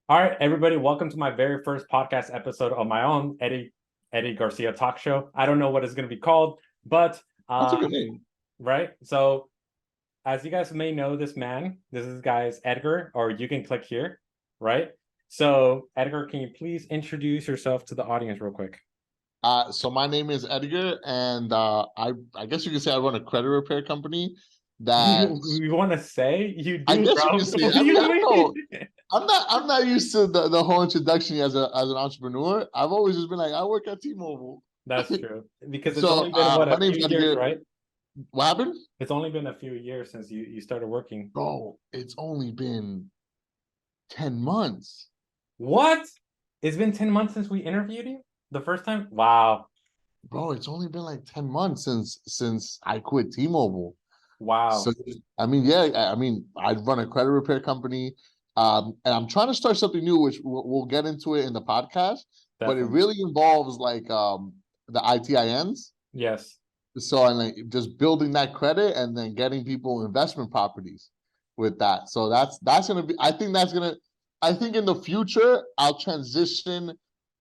All right, everybody, welcome to my very first podcast episode of my own Eddie Garcia talk show. I don't know what it's going to be called, but That's a good name. right. So, as you guys may know, this is guy's Edgar, or you can click here, right? So, Edgar, can you please introduce yourself to the audience real quick? So my name is Edgar, and I guess you could say I run a credit repair company. That You want to say you I do, guess you bro? could say. What I do mean, you I don't mean? know. I'm not used to the whole introduction as an entrepreneur. I've always just been like I work at T-Mobile. That's true because it's So only been what, my a name's few years, Edgar. right? What happened? It's only been a few years since you started working. Bro, it's only been 10 months. What? It's been 10 months since we interviewed you the first time? Wow. Bro, it's only been like 10 months since I quit T-Mobile. So Wow. I mean, yeah, I mean, I run a credit repair company, and I'm trying to start something new, which we'll get into it in the podcast. But it Definitely. really involves like the ITINs. Yes. So and like just building that credit and then getting people investment properties with that. So that's gonna be. I think in the future I'll transition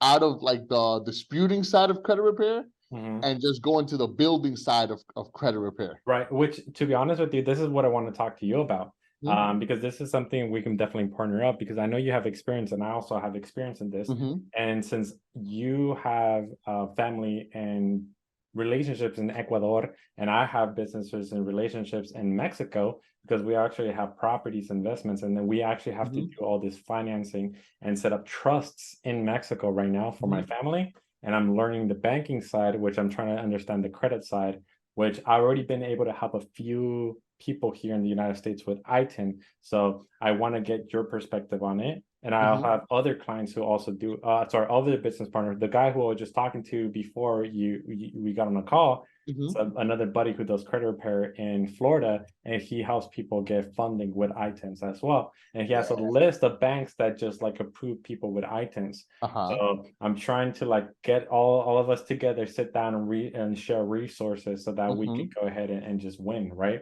out of like the disputing side of credit repair Hmm. and just go into the building side of credit repair. Right. Which, to be honest with you, this is what I want to talk to you about. Mm-hmm. Because this is something we can definitely partner up because I know you have experience and I also have experience in this. Mm-hmm. And since you have family and relationships in Ecuador, and I have businesses and relationships in Mexico, because we actually have properties, investments, and then we actually have to Mm-hmm. do all this financing and set up trusts in Mexico right now for my Mm-hmm. family. And I'm learning the banking side, which I'm trying to understand the credit side, which I've already been able to help a few people here in the United States with ITIN. So I want to get your perspective on it. And I Mm-hmm. have other clients who also do, other business partners. The guy who I was just talking to before we got on a call, Mm-hmm. so another buddy who does credit repair in Florida, and he helps people get funding with ITINs as well. And he has a Yeah. list of banks that just like approve people with ITINs. Uh-huh. So I'm trying to like get all of us together, sit down and share resources so that we Mm-hmm. can go ahead and just win, right?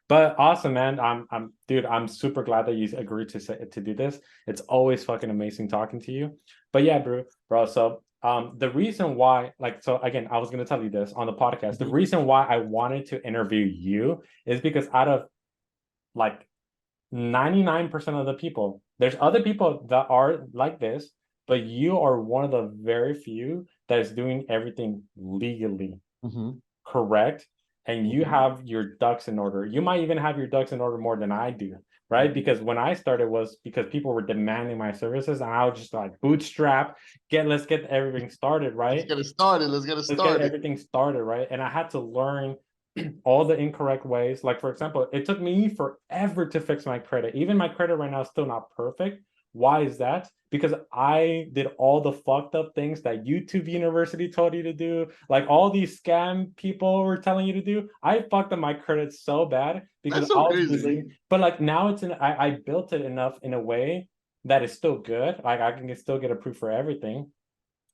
But awesome, man. Dude, I'm super glad that you agreed to do this. It's always fucking amazing talking to you. But yeah, bro. So the reason why, like, so again, I was gonna tell you this on the podcast. The Mm-hmm. reason why I wanted to interview you is because out of like 99% of the people, there's other people that are like this, but you are one of the very few that is doing everything legally Mm-hmm. correct, and you Mm-hmm. have your ducks in order. You might even have your ducks in order more than I do, right? Mm-hmm. Because when I started was because people were demanding my services, and I was just like bootstrap, let's get everything started, Let's right? get it started. Let's get it Let's get started. everything started, right? And I had to learn all the incorrect ways. Like, for example, it took me forever to fix my credit. Even my credit right now is still not perfect. Why is that? Because I did all the fucked up things that YouTube University told you to do, like all these scam people were telling you to do. I fucked up my credit so bad because That's so I was crazy. believing, but like now I built it enough in a way that is still good. Like I can still get approved for everything.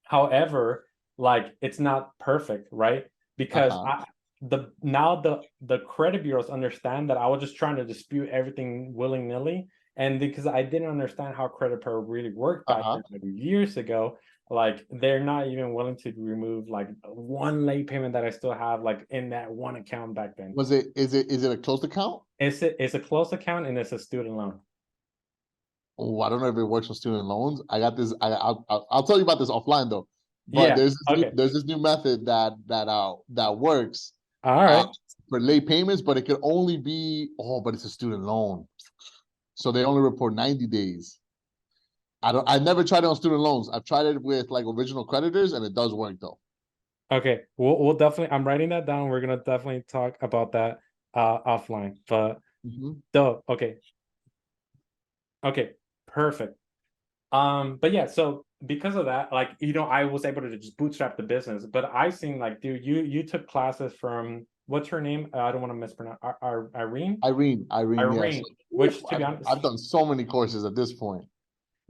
However, like it's not perfect, right? Because Uh-huh. the credit bureaus understand that I was just trying to dispute everything willy-nilly. And because I didn't understand how credit bureau really worked back Uh-huh. then, like years ago, like they're not even willing to remove like one late payment that I still have like in that one account back then. Is it a closed account? It's a closed account and it's a student loan. Oh, I don't know if it works on student loans. I got this. I'll tell you about this offline though. But Yeah. Okay. there's this new method that works All uh right. for late payments, but it can only be but it's a student loan. So they only report 90 days. I never tried it on student loans. I've tried it with like original creditors and it does work though. Okay, we'll definitely. I'm writing that down. We're gonna definitely talk about that offline. But Mm-hmm. though, okay, perfect. But yeah, so because of that, like I was able to just bootstrap the business. But I seen like, dude, you took classes from what's her name? I don't want to mispronounce. Irene, Irene, yes. Irene. Oof, Which, to be honest, I've done so many courses at this point.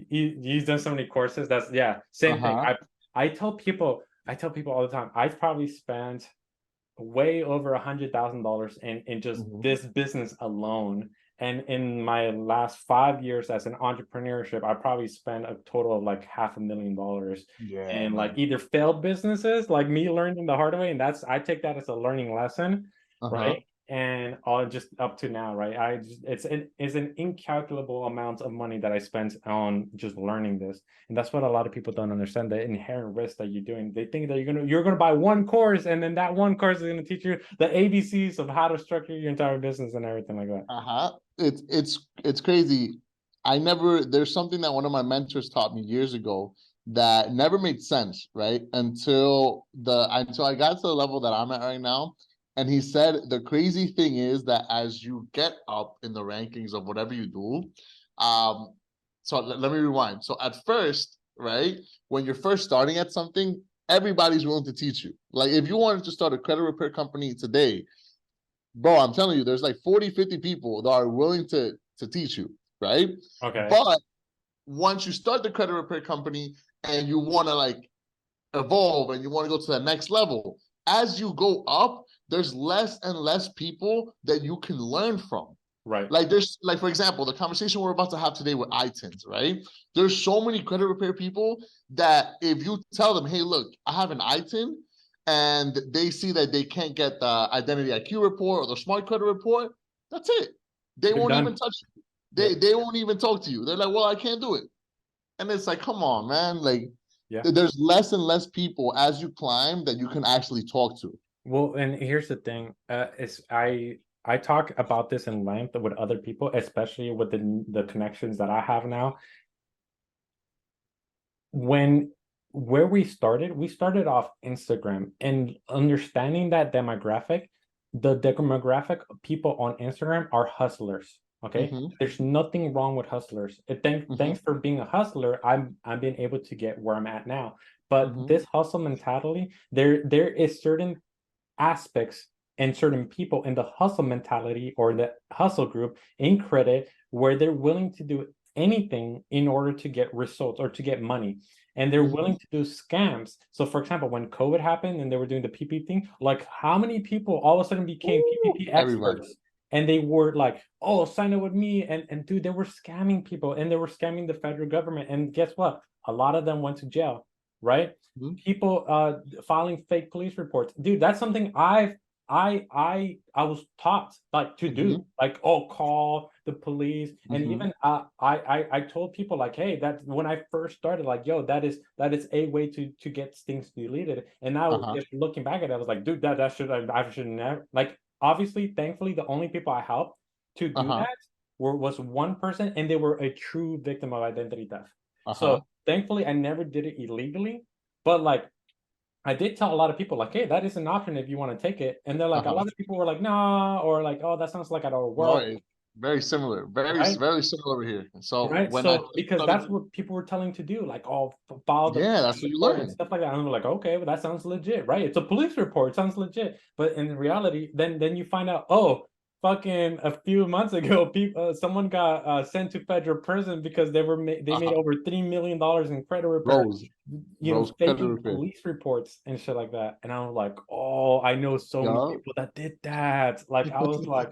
you've done so many courses. That's yeah, same thing. Uh-huh. I tell people all the time. I've probably spent way over $100,000 in just Mm-hmm. this business alone. And in my last 5 years as an entrepreneurship, I probably spent a total of like $500,000 Yeah, in like man. either failed businesses, like me learning the hard way. And I take that as a learning lesson, Uh-huh. right? And all just up to now, right? It's an incalculable amount of money that I spent on just learning this. And that's what a lot of people don't understand, the inherent risk that you're doing. They think that you're gonna buy one course, and then that one course is gonna teach you the ABCs of how to structure your entire business and everything like that. Uh-huh. It's crazy. There's something that one of my mentors taught me years ago that never made sense, right? Until I got to the level that I'm at right now. And he said the crazy thing is that as you get up in the rankings of whatever you do, um, so let me rewind. So at first, right, when you're first starting at something, everybody's willing to teach you. Like if you wanted to start a credit repair company today, bro, I'm telling you, there's like 40, 50 people that are willing to teach you, right? Okay. But once you start the credit repair company and you want to like evolve and you want to go to the next level, as you go up, there's less and less people that you can learn from. Right. Like there's like, for example, the conversation we're about to have today with iTins, right? There's so many credit repair people that if you tell them, hey, look, I have an iTin, and they see that they can't get the identity IQ report or the smart credit report, that's it. They You're won't even done. touch you. Yep. They won't even talk to you. They're like, well, I can't do it. And it's like, come on, man. Like Yeah. there's less and less people as you climb that you can actually talk to. Well, and here's the thing. Is I talk about this in length with other people, especially with the connections that I have now. When Where we started off Instagram, and understanding that demographic, the demographic of people on Instagram are hustlers. Okay, Mm-hmm. there's nothing wrong with hustlers. Mm-hmm. Thanks for being a hustler. I'm being able to get where I'm at now. But Mm-hmm. this hustle mentality, there is certain aspects and certain people in the hustle mentality or the hustle group in credit where they're willing to do anything in order to get results or to get money, and they're Mm-hmm. willing to do scams. So for example, when COVID happened and they were doing the PPP thing, like how many people all of a sudden became Ooh, PPP everybody. experts, and they were like, oh, sign up with me, and dude, they were scamming people, and they were scamming the federal government, and guess what, a lot of them went to jail, right? Mm-hmm. People filing fake police reports, dude. That's something I was taught like to Mm-hmm. do, like, oh, call the police. And Mm-hmm. even I told people like, hey, that when I first started, like, yo, that is a way to get things deleted. And now Uh-huh. if looking back at it, I was like, dude, I should never, like, obviously, thankfully, the only people I helped to do Uh-huh. that was one person, and they were a true victim of identity theft. So Uh-huh. thankfully I never did it illegally, but like I did tell a lot of people like, hey, that is an option if you want to take it. And they're like, a Uh-huh. lot of people were like, nah, or like, oh, that sounds like it will No, work, very similar. right? Very similar over here. So Right. when I So first because that's started, what people were telling to do, like, oh, file the yeah, that's what you report and learn. stuff like that. And I'm like, okay, well, that sounds legit, right? It's a police report, it sounds legit. But in reality, then you find out, oh, fucking a few months ago, people someone got sent to federal prison because they made Uh-huh. over $3 million in credit repair, Rose. Rose credit faking repair. police reports and shit like that. And I was like, oh, I know so many Yeah. people that did that. Like I was like,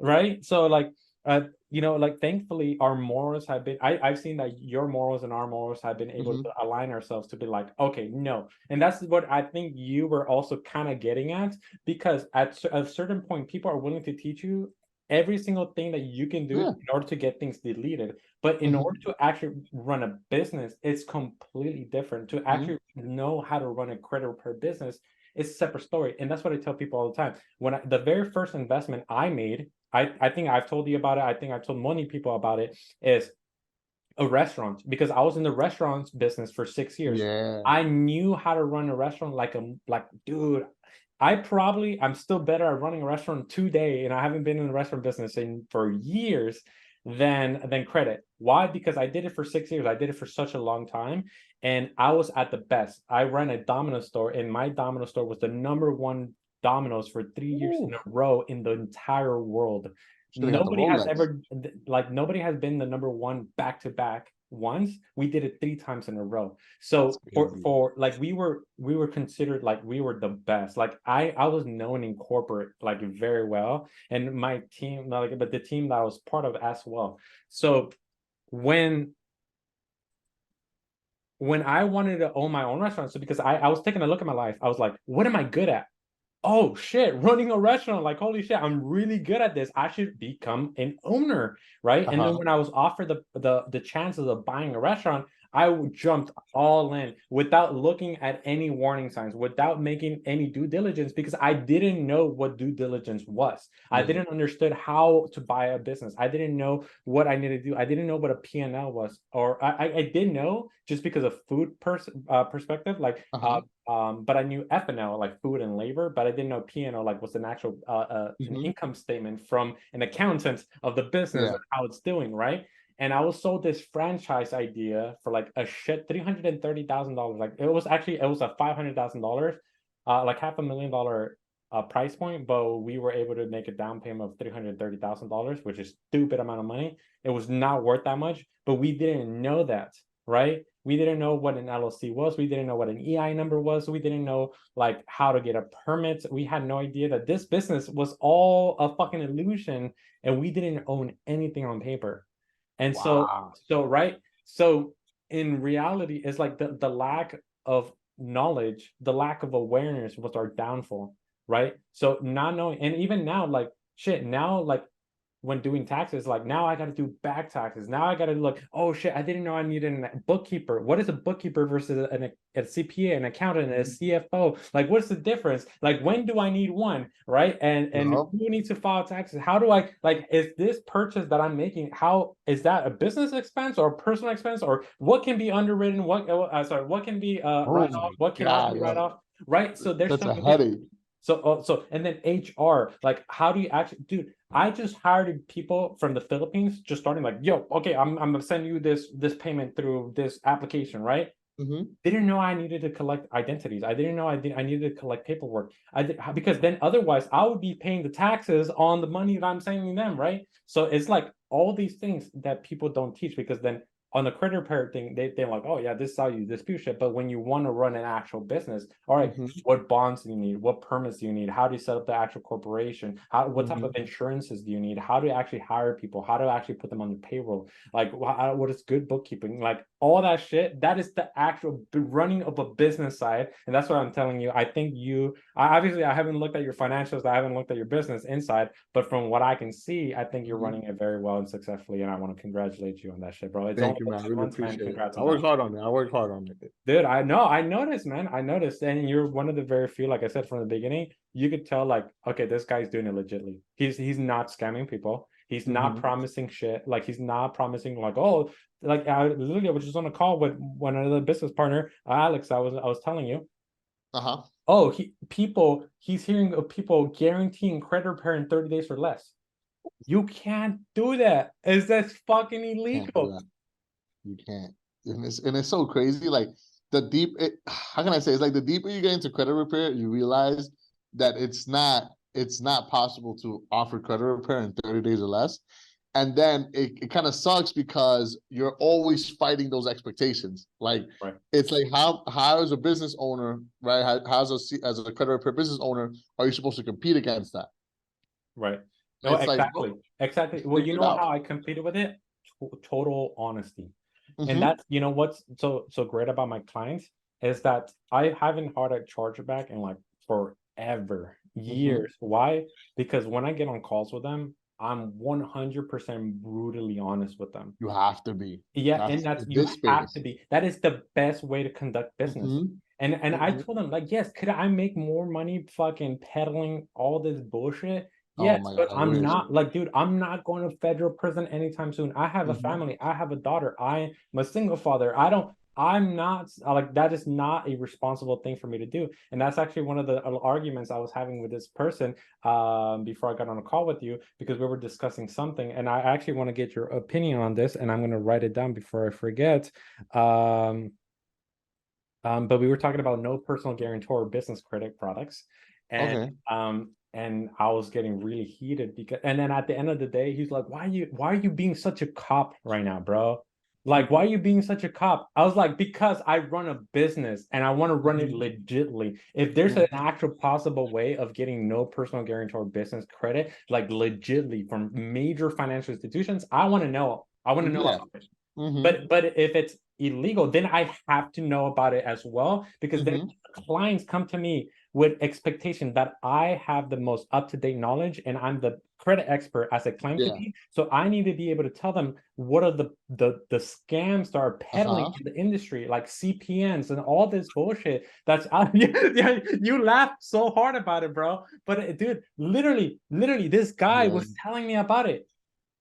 right? So like like thankfully our morals have been, I've seen that your morals and our morals have been able Mm-hmm. to align ourselves to be like, okay, no. And that's what I think you were also kind of getting at, because at a certain point, people are willing to teach you every single thing that you can do Yeah. in order to get things deleted. But in order Mm-hmm. to actually run a business, it's completely different. To Mm-hmm. actually know how to run a credit repair business, it's a separate story. And that's what I tell people all the time. The very first investment I made, I think I've told you about it. I think I've told many people about it, is a restaurant, because I was in the restaurants business for 6 years. Yeah. I knew how to run a restaurant like dude. I'm still better at running a restaurant today, and I haven't been in the restaurant business for years than credit. Why? Because I did it for 6 years. I did it for such a long time, and I was at the best. I ran a Domino store, and my Domino store was the number one Domino's for 3 years in Ooh. a row in the entire world. Should have got the Nobody has Rolex. ever, like, nobody has been the number one back to back once, we did it 3 times in a row. That's So crazy. for like we were considered like we were the best. Like I was known in corporate like very well, and my team like but the team that I was part of as well. So when I wanted to own my own restaurant, so because I was taking a look at my life, I was like, what am I good at? Oh shit, running a restaurant. Like, holy shit, I'm really good at this. I should become an owner, right? And then Uh-huh. when I was offered the chances of buying a restaurant, I jumped all in without looking at any warning signs, without making any due diligence, because I didn't know what due diligence was. I Yeah. didn't understood how to buy a business. I didn't know what I needed to do. I didn't know what a P&L was, or I did know just because of food perspective, like Uh-huh. but I knew F&L, like food and labor, but I didn't know P&L, like what's an actual an Hmm. income statement from an accountant of the business Yeah. and how it's doing, right? And I was sold this franchise idea for like a shit $330,000. Like it was a $500,000, like $500,000 price point, but we were able to make a down payment of $330,000, which is stupid amount of money. It was not worth that much, but we didn't know that, right? We didn't know what an LLC was. We didn't know what an EI number was. We didn't know like how to get a permit. We had no idea that this business was all a fucking illusion, and we didn't own anything on paper. And Wow. right. So in reality, it's like the lack of knowledge, the lack of awareness was our downfall, right? So not knowing, and even now, like shit, now like when doing taxes, like now I got to do back taxes. Now I got to look, oh shit, I didn't know I needed a bookkeeper. What is a bookkeeper versus a CPA, an accountant, a CFO? Like, what's the difference? Like, when do I need one, right? And Yup. who needs to file taxes? How do I like? Is this purchase that I'm making? How is that a business expense or a personal expense, or what can be underwritten? What can be Oh write off? my What cannot be God, write yo. off? Right. So there's That's so a many things. headache. So and then HR, like how do you actually, dude? I just hired people from the Philippines, just starting like, yo, okay, I'm gonna send you this payment through this application, right? Hmm. Didn't know I needed to collect identities. I didn't know I needed to collect paperwork. I did because then otherwise I would be paying the taxes on the money that I'm sending them, right? So it's like all these things that people don't teach, because then on the credit repair thing, they're like, oh yeah, this is how you dispute shit. But when you want to run an actual business, all right, Hmm. what bonds do you need? What permits do you need? How do you set up the actual corporation? What type of Hmm. insurances do you need? How do you actually hire people? How to actually put them on the payroll? Like what is good bookkeeping? Like all that shit, that is the actual running of a business side. And that's what I'm telling you. I think obviously I haven't looked at your financials, I haven't looked at your business inside, but from what I can see, I think you're Hmm. running it very well and successfully, and I want to congratulate you on that shit, bro. It's only Thank you, been man. I two really months, man. appreciate it. Congrats I on that. worked hard on it. I worked hard on it. Dude, I know, I noticed, man. I noticed, and you're one of the very few, like I said from the beginning, you could tell, like, okay, this guy's doing it legitly. He's not scamming people. He's not Hmm. promising shit. Like, he's not promising, like, oh, like I literally was just on a call with one other business partner, Alex. I was telling you, Uh-huh. oh, he's hearing of people guaranteeing credit repair in 30 days or less. You can't do that. Is that fucking Can't do illegal? that. You can't. And it's so crazy. Like how can I say? It's like the deeper you get into credit repair, you realize that it's not possible to offer credit repair in 30 days or less. And then it kind of sucks because you're always fighting those expectations. Like Right, it's like how as a business owner, right? How as a credit repair business owner, are you supposed to compete against that? right. No, It's like, exactly, exactly. Well, you figure it know out. how I competed with it? Total honesty. And Hmm. that's, what's so great about my clients is that I haven't had a chargeback in like forever, Hmm. years. Why? Because when I get on calls with them, I'm 100% brutally honest with them. You have to be. Yeah, and That's that's, in you this have to space. be. That is the best way to conduct business. Hmm. And I Hmm. told them like, yes, could I make more money fucking peddling all this bullshit? Oh Yes, my God, but I I'm wish. not like, dude, I'm not going to federal prison anytime soon. I have a Hmm. family. I have a daughter. I'm a single father. I'm not like, that is not a responsible thing for me to do. And that's actually one of the arguments I was having with this person before I got on a call with you, because we were discussing something, and I actually want to get your opinion on this, and I'm going to write it down before I forget. Um, but we were talking about no personal guarantor business credit products, Okay. and I was getting really heated because, and then at the end of the day, he's like, why are you being such a cop right now, bro? Like, why are you being such a cop? I was like, because I run a business and I want to run it legitly. If there's an actual possible way of getting no personal guarantor business credit, like legitly from major financial institutions, I want to know. I want to know Yeah. about it. Mm-hmm. But if it's illegal, then I have to know about it as well, because then Mm-hmm. clients come to me with expectation that I have the most up-to-date knowledge and I'm the credit expert as a client could Yeah. be. So I need to be able to tell them what are the scams that are peddling Uh-huh. in the industry, like CPNs and all this bullshit that's out. Yeah, you laughed so hard about it, bro. But dude, literally, this guy Yeah. was telling me about it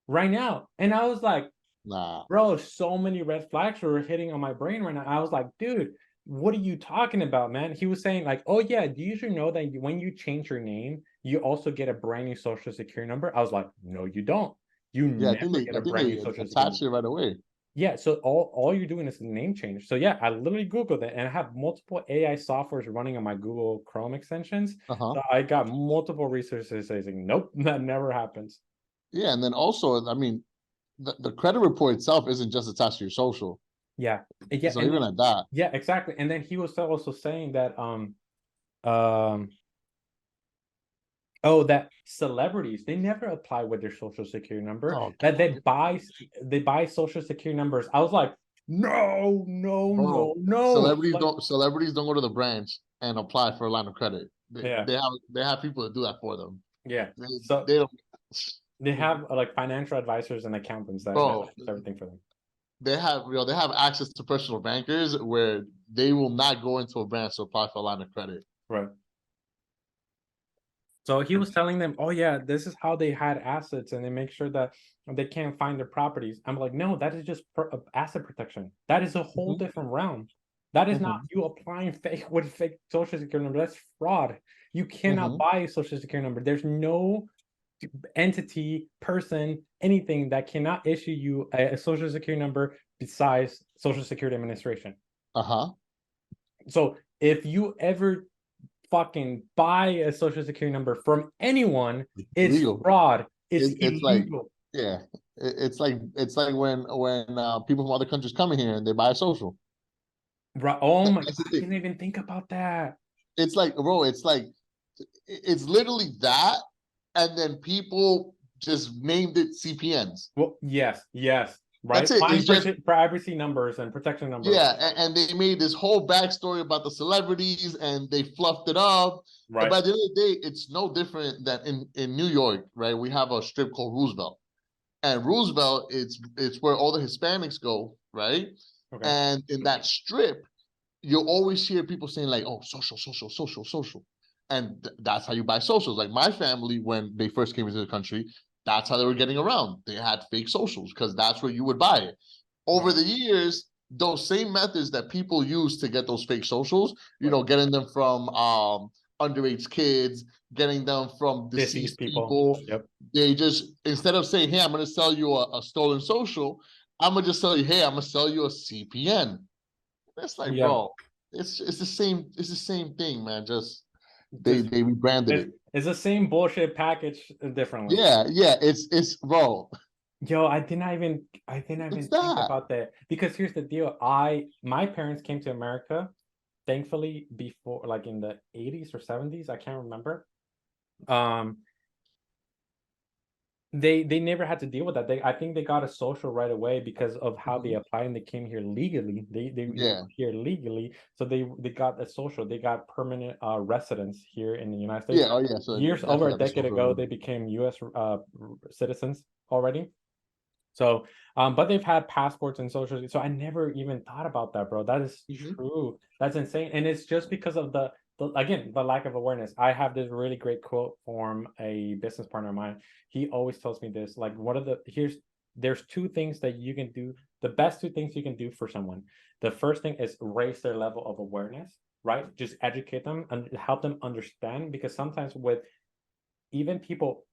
right now, and I was like, Nah. bro, so many red flags were hitting on my brain right now. I was like, dude, what are you talking about, man? He was saying, like, oh, yeah, do you know that when you change your name, you also get a brand new social security number? I was like, no, you don't. You Yeah, never get I a think brand they new social security attach number. it right away. Yeah, so all you're doing is a name change. So yeah, I literally Googled it and I have multiple AI softwares running on my Google Chrome extensions. Uh-huh. So I got multiple researchers saying, nope, that never happens. Yeah, and then also, I mean, the credit report itself isn't just attached to your social. Yeah. Yeah, So and even then at that, yeah, exactly. And then he was also saying that um oh, that celebrities, they never apply with their social security number, oh, that they buy social security numbers. I was like, no, no, bro, no, no. Like, celebrities don't go to the branch and apply for a line of credit. yeah, They have people to do that for them. yeah. They, So they don't, they have like financial advisors and accountants that bro. manage everything for them. They have access to personal bankers where they will not go into a branch to apply for a line of credit. Right. So he was telling them, oh yeah, this is how they had assets and they make sure that they can't find their properties. I'm like, no, that is just asset protection. That is a whole Mhm, different realm. That is not mhm, you applying fake with fake social security number. That's fraud. You cannot mhm. buy a social security number. There's no entity, person, anything that cannot issue you a social security number besides Social Security Administration. Uh-huh. So if you ever fucking buy a social security number from anyone, it's Illegal. fraud. It's It's like, illegal. yeah, it's like when people from other countries come in here and they buy a social. Right. Oh my, That's the I thing. didn't even think about that. It's like, bro, it's literally that, and then people just named it CPNs. Well, yes, That's right. it. It's Buying just privacy numbers and protection numbers. yeah, and they made this whole backstory about the celebrities, and they fluffed it up. And Right. by the end of the day, it's no different than in New York, right? We have a strip called Roosevelt, and Roosevelt, it's where all the Hispanics go, right? Okay. And in that strip, you'll always hear people saying like, "Oh, social, social, social, social," and that's how you buy socials. Like my family, when they first came into the country, that's how they were getting around. They had fake socials because that's where you would buy it. Over Right. the years, those same methods that people use to get those fake socials, you Right. know, getting them from underage kids, getting them from Deceased deceased people. people, Yep. they just instead of saying, "Hey, I'm going to sell you a stolen social," I'm gonna just tell you, "Hey, I'm gonna sell you a CPN." That's like, Yeah. bro, it's the same thing, man. Just Just they rebranded it. it's the same bullshit package differently. Yeah, yeah, it's bro, Yo, I didn't it's even think that. about that, because here's the deal. My parents came to America, thankfully, before, like in the 80s or 70s, I can't remember. Um, they never had to deal with that. I think they got a social right away because of how they Mhm. applied, and they came here legally. They Yeah, were here legally, so they got a social. They got permanent residence here in the United States. yeah, oh yeah. So Years over definitely a got the decade social ago, already. they became U.S. Citizens already. So, but they've had passports and social. So I never even thought about that, bro. That is Mhm. true. That's insane. And it's just because of the again, the lack of awareness. I have this really great quote from a business partner of mine. He always tells me this, like, what are there's two things that you can do, the best two things you can do for someone. The first thing is raise their level of awareness, right? Just educate them and help them understand, because sometimes with even people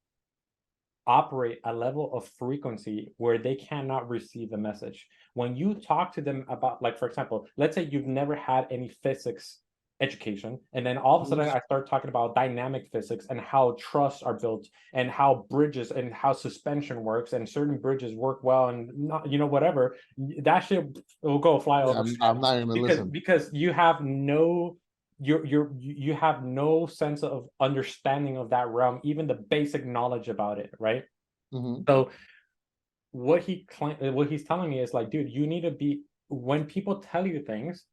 operate a level of frequency where they cannot receive the message. When you talk to them about, like, for example, let's say you've never had any physics education, and then all of a sudden I start talking about dynamic physics and how trusts are built and how bridges and how suspension works and certain bridges work well and not, whatever, that shit will go fly over I'm not gonna listen. because you have no you have no sense of understanding of that realm, even the basic knowledge about it, right? So what he's telling me is like, dude, you need to be, when people tell you things,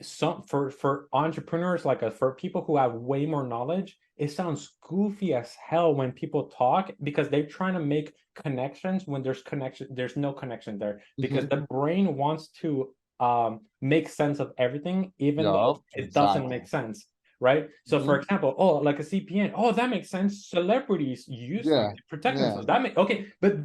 some for entrepreneurs like us, for people who have way more knowledge, it sounds goofy as hell when people talk because they're trying to make connections when there's no connection there, because the brain wants to make sense of everything even though it doesn't make sense, right? So for example, oh, like a CPN, oh, that makes sense, celebrities use them to protect themselves, that makes okay, but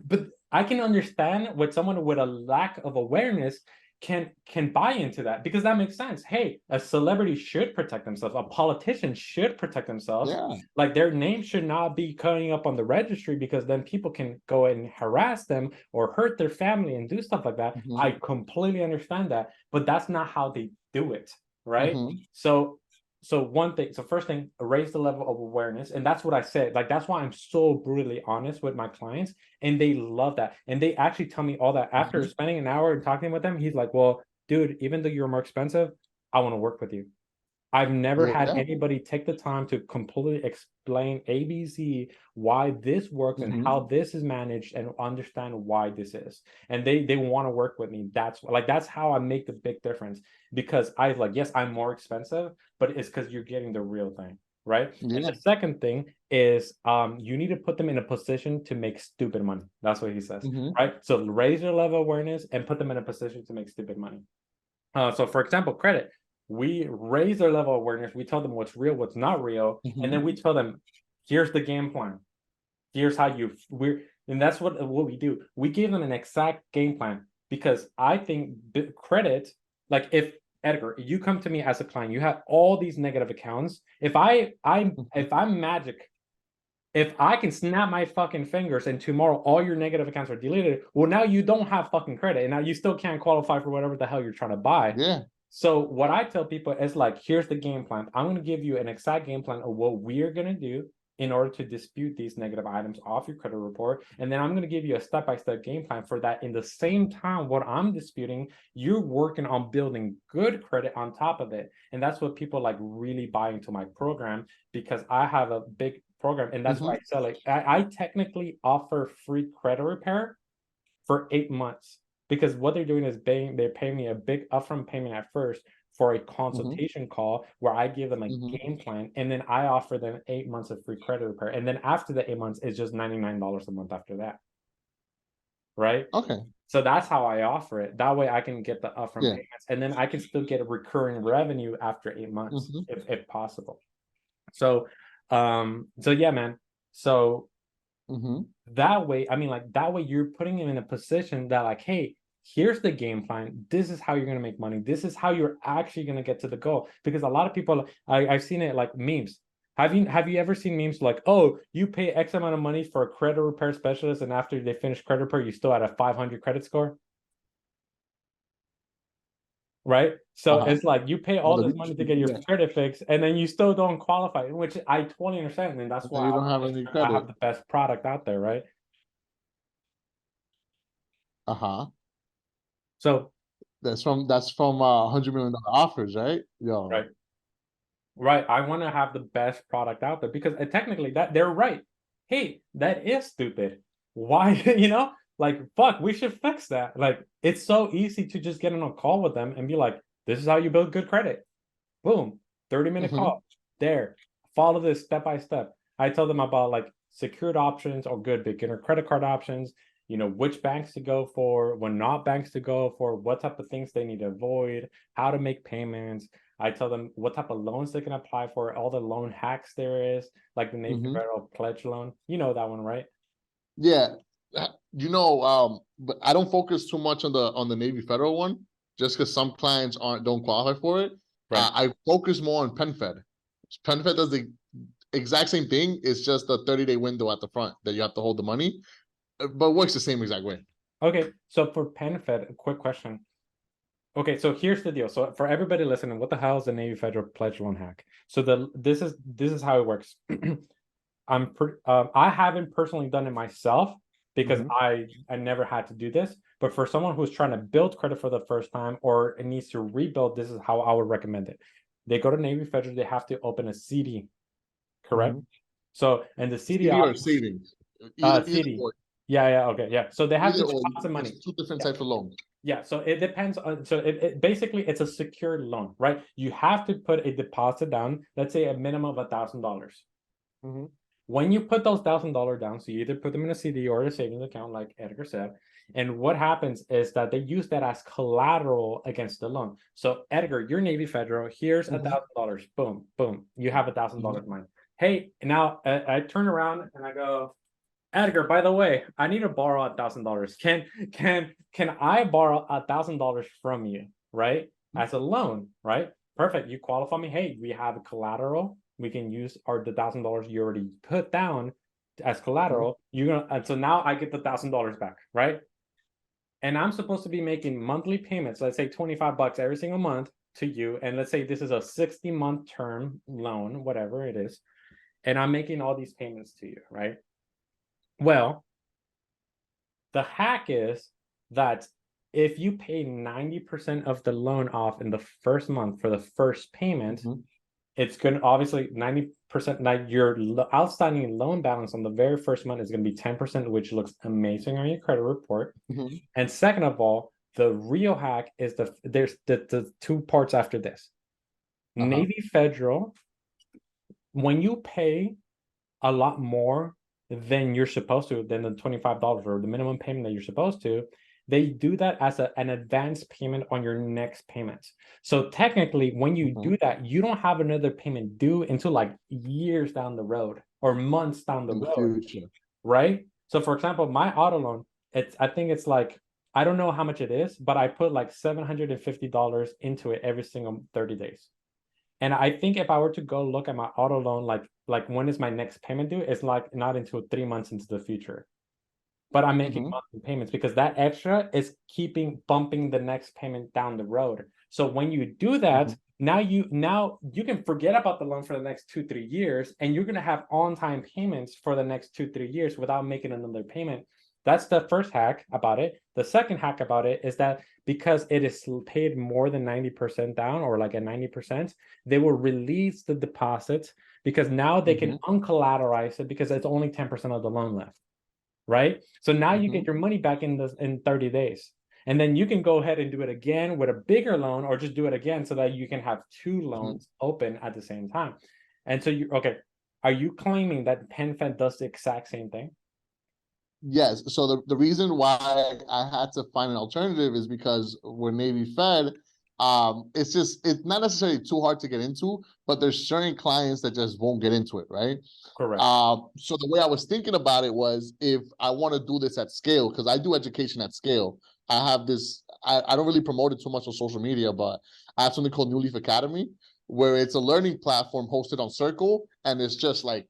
I can understand what someone with a lack of awareness can buy into that, because that makes sense. Hey, a celebrity should protect themselves, a politician should protect themselves, like their name should not be coming up on the registry, because then people can go and harass them or hurt their family and do stuff like that. I completely understand that, but that's not how they do it, right? So one thing, so first thing, raise the level of awareness. And that's what I said. Like, that's why I'm so brutally honest with my clients. And they love that. And they actually tell me all that after spending an hour and talking with them. He's like, well, dude, even though you're more expensive, I want to work with you. I've never had anybody take the time to completely explain ABC, why this works and how this is managed, and understand why this is. And they want to work with me. That's how I make the big difference, because I like, yes, I'm more expensive, but it's because you're getting the real thing, right? And the second thing is you need to put them in a position to make stupid money. That's what he says, right? So raise your level of awareness and put them in a position to make stupid money. So for example, credit. We raise their level of awareness. We tell them what's real, what's not real, and then we tell them, here's the game plan. Here's how and that's what we do. We give them an exact game plan, because I think credit, like if Edgar, you come to me as a client, you have all these negative accounts. If I'm magic, if I can snap my fucking fingers and tomorrow all your negative accounts are deleted, well, now you don't have fucking credit, and now you still can't qualify for whatever the hell you're trying to buy. So what I tell people is like, here's the game plan. I'm going to give you an exact game plan of what we're going to do in order to dispute these negative items off your credit report. And then I'm going to give you a step-by-step game plan for that. In the same time, what I'm disputing, you're working on building good credit on top of it. And that's what people like really buy into my program, because I have a big program, and that's why I sell it. I technically offer free credit repair for 8 months. Because what they're doing is they're paying me a big upfront payment at first for a consultation call where I give them a game plan, and then I offer them 8 months of free credit repair. And then after the 8 months, it's just $99 a month after that. Right? Okay. So that's how I offer it. That way I can get the upfront payments, and then I can still get a recurring revenue after 8 months, if possible. So yeah, man. So that way, I mean, like, that way you're putting him in a position that like, hey, here's the game plan. This is how you're going to make money. This is how you're actually going to get to the goal. Because a lot of people, I've seen it like memes. Have you ever seen memes like, oh, you pay X amount of money for a credit repair specialist, and after they finish credit repair, you still at a 500 credit score? Right? So it's like, you pay all this money to get your credit fixed, and then you still don't qualify, which I totally understand. And that's why you don't have any credit. I have the best product out there, right? So that's from 100 million offers, right? Right. I want to have the best product out there, because technically that they're right. Hey, that is stupid. Why, like, fuck, we should fix that. Like, it's so easy to just get on a call with them and be like, this is how you build good credit. Boom, 30-minute call. There, follow this step by step. I tell them about like secured options or good beginner credit card options, which banks to go for, when not banks to go for, what type of things they need to avoid, how to make payments. I tell them what type of loans they can apply for, all the loan hacks there is, like the Navy Federal Pledge loan. You know that one, right? Yeah. But I don't focus too much on the Navy Federal one, just because some clients don't qualify for it. Right. I focus more on PenFed. PenFed does the exact same thing. It's just a 30-day window at the front that you have to hold the money, but it works the same exact way. Okay, so for PenFed, a quick question. Okay, so here's the deal. So for everybody listening, what the hell is the Navy Federal Pledge Loan hack? So this is how it works. I haven't personally done it myself because Mhm. I never had to do this. But for someone who's trying to build credit for the first time or it needs to rebuild, this is how I would recommend it. They go to Navy Federal, they have to open a CD, correct? Mhm. So and the CD CD or savings, CD. Yeah, okay, yeah. So they have to either or. deposit It's money. two different Yeah. types of loans. Yeah, so it depends on, so it basically it's a secured loan, right? You have to put a deposit down, let's say a minimum of $1,000. Mhm. When you put those $1,000 down, so you either put them in a CD or a savings account, like Edgar said, and what happens is that they use that as collateral against the loan. So Edgar, you're Navy Federal, here's Mhm. $1,000, boom, boom, you have $1,000 Mhm. mine. Hey, now I turn around and I go, Edgar, by the way, I need to borrow $1,000. Can I borrow $1,000 from you, right? As a loan, right? Perfect. You qualify me. Hey, we have collateral. We can use the $1,000 you already put down as Mhm. collateral. You're gonna, and so now I get the $1,000 back, right? And I'm supposed to be making monthly payments. Let's say $25 every single month to you. And let's say this is a 60-month term loan, whatever it is. And I'm making all these payments to you, right? Well, the hack is that if you pay 90% of the loan off in the first month for the first payment, Mhm. it's going to obviously 90%, like your outstanding loan balance on the very first month is going to be 10%, which looks amazing on your credit report. Mhm. And second of all, the real hack is there's the two parts after this. Uh-huh. Navy Federal, when you pay a lot more than you're supposed to, than the $25 or the minimum payment that you're supposed to, they do that as an advance payment on your next payment. So technically, when you Mhm. do that, you don't have another payment due until like years down the road or months down the In the road, future. right? So for example, my auto loan, I think it's like, I don't know how much it is, but I put like $750 into it every single 30 days. And I think if I were to go look at my auto loan, like when is my next payment due? It's like not until 3 months into the future. But I'm making Mhm. monthly payments because that extra is keeping bumping the next payment down the road. So when you do that, Mhm. now you can forget about the loan for the next 2-3 years, and you're gonna have on-time payments for the next 2-3 years without making another payment. That's the first hack about it. The second hack about it is that because it is paid more than 90% down or like at 90%, they will release the deposits because now they can Mhm. uncollateralize it because it's only 10% of the loan left, right? So now you Mhm. get your money back in 30 days. And then you can go ahead and do it again with a bigger loan or just do it again so that you can have two Mhm. loans open at the same time. And so okay, are you claiming that PenFed does the exact same thing? Yes. So the reason why I had to find an alternative is because we're Navy Fed. It's not necessarily too hard to get into, but there's certain clients that just won't get into it, right? Correct. So the way I was thinking about it was if I want to do this at scale, because I do education at scale. I have this, I don't really promote it too much on social media, but I have something called New Leaf Academy, where it's a learning platform hosted on Circle. And it's just like,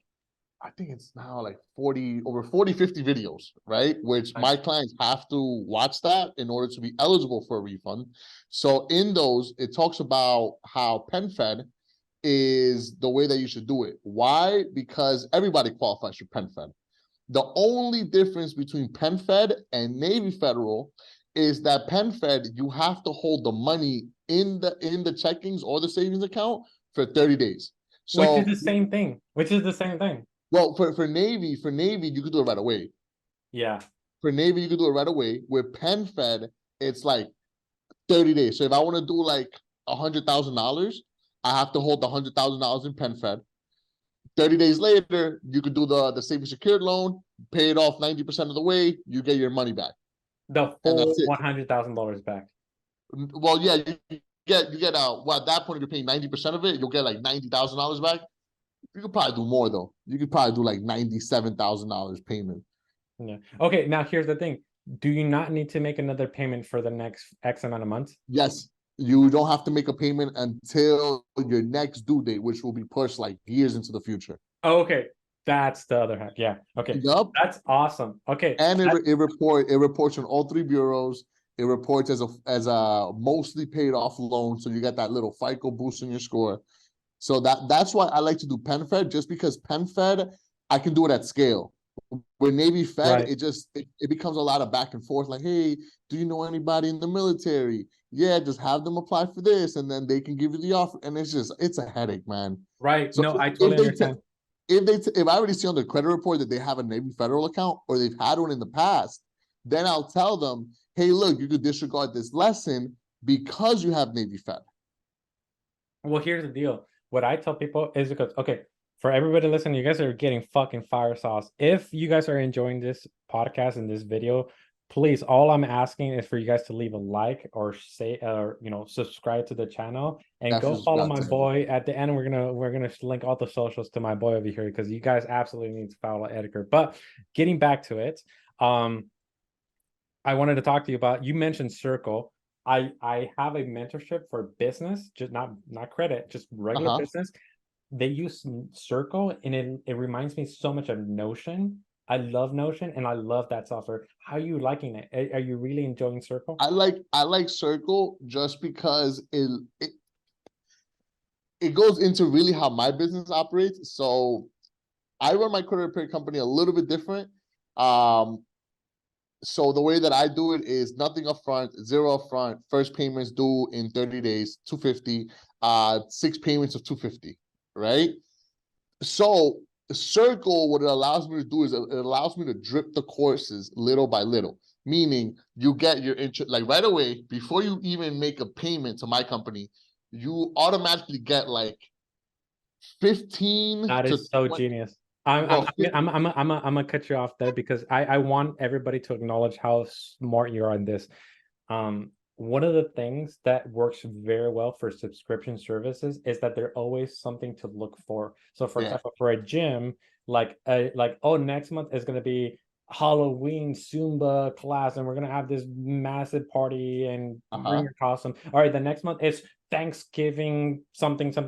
I think it's now like 40, over 40, 50 videos, right? Which my Nice. clients have to watch that in order to be eligible for a refund. So in those, it talks about how PenFed is the way that you should do it. Why? Because everybody qualifies for PenFed. The only difference between PenFed and Navy Federal is that PenFed, you have to hold the money in the checkings or the savings account for 30 days. Which is So the same thing. Which is the same thing. well, for Navy, you could do it right away. Yeah. For Navy, you could do it right away. With PenFed, it's like 30 days. So if I want to do like $100,000, I have to hold the $100,000 in PenFed. 30 days later, you could do the savings secured loan, pay it off 90% of the way, you get your money back. The And full that's it. $100,000 back. Well, yeah, you get well, at that point, if you're paying 90% of it, you'll get like $90,000 back. You could probably do more though. You could probably do like $97,000 payment. Yeah. Okay, now here's the thing. Do you not need to make another payment for the next X amount of months? Yes, you don't have to make a payment until your next due date, which will be pushed like years into the future. Oh, okay, that's the other hack. Yeah. Okay, Yup. that's awesome. Okay, And it reports on all three bureaus. It reports as a mostly paid off loan, so you get that little FICO boost in your score. So that's why I like to do PenFed, just because PenFed I can do it at scale. With Navy Fed, Right. it becomes a lot of back and forth. Like, hey, do you know anybody in the military? Yeah, just have them apply for this, and then they can give you the offer. And it's a headache, man. Right. So No, I if totally they understand. if I already see on the credit report that they have a Navy Federal account or they've had one in the past, then I'll tell them, hey, look, you could disregard this lesson because you have Navy Fed. Well, here's the deal. What I tell people is because, okay, for everybody listening, you guys are getting fucking fire sauce. If you guys are enjoying this podcast and this video, please, all I'm asking is for you guys to leave a like or say, or subscribe to the channel and go Definitely follow subscribe my to Edgar. boy. At the end, we're gonna link all the socials to my boy over here because you guys absolutely need to follow Edgar. But getting back to it, I wanted to talk to you about. You mentioned Circle. I have a mentorship for business, just not credit, just regular Uh-huh. business. They use Circle, and it reminds me so much of Notion. I love Notion, and I love that software. How are you liking it? Are you really enjoying Circle? I like Circle just because it goes into really how my business operates. So I run my credit repair company a little bit different. Um, so the way that I do it is nothing upfront, zero upfront, first payments due in 30 days, 250, 6 payments of 250, right? So Circle, what it allows me to do is it allows me to drip the courses little by little, meaning you get your interest like right away before you even make a payment to my company, you automatically get like 15 That to is so 20, genius. I'm I'm bro. I'm gonna cut you off there because I want everybody to acknowledge how smart you are on this. One of the things that works very well for subscription services is that there's always something to look for. So, for Yeah. example, for a gym, like oh, next month is gonna be Halloween Zumba class, and we're gonna have this massive party and bring Uh-huh. your costume. All right, the next month is Thanksgiving something to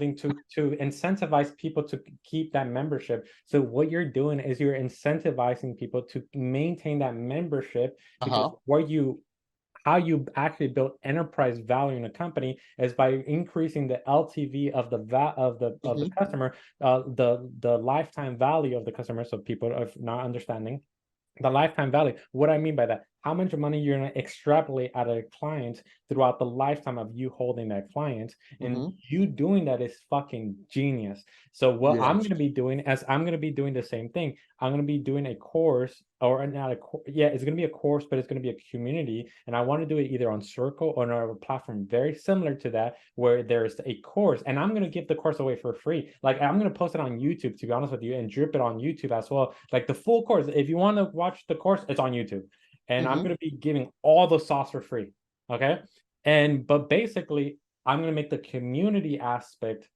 incentivize people to keep that membership. So what you're doing is you're incentivizing people to maintain that membership because Uh-huh. how you actually build enterprise value in a company is by increasing the LTV of the Mhm. customer, the lifetime value of the customer. So people are not understanding the lifetime value. What I mean by that, how much money you're going to extrapolate out of a client throughout the lifetime of you holding that client. And Mhm. you doing that is fucking genius. So what Yeah. I'm going to be doing is I'm going to be doing the same thing. I'm going to be doing a course, or not yeah, it's going to be a course, but it's going to be a community. And I want to do it either on Circle or on a platform very similar to that, where there's a course, and I'm going to give the course away for free. Like, I'm going to post it on YouTube, to be honest with you, and drip it on YouTube as well. Like the full course, if you want to watch the course, it's on YouTube, and I'm Mhm. going to be giving all the sauce for free. Okay. But basically, I'm going to make the community aspect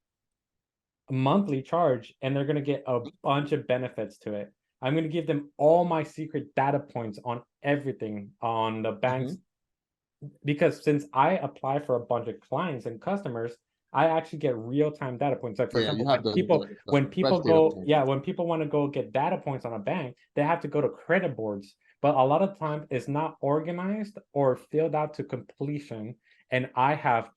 monthly charge, and they're going to get a bunch of benefits to it. I'm going to give them all my secret data points on everything on the banks, Mhm. because since I apply for a bunch of clients and customers, I actually get real-time data points. Like, for Yeah, you example, have when the fresh people data go, points. yeah, when people want to go get data points on a bank, they have to go to credit boards. But a lot of times it's not organized or filled out to completion. And I have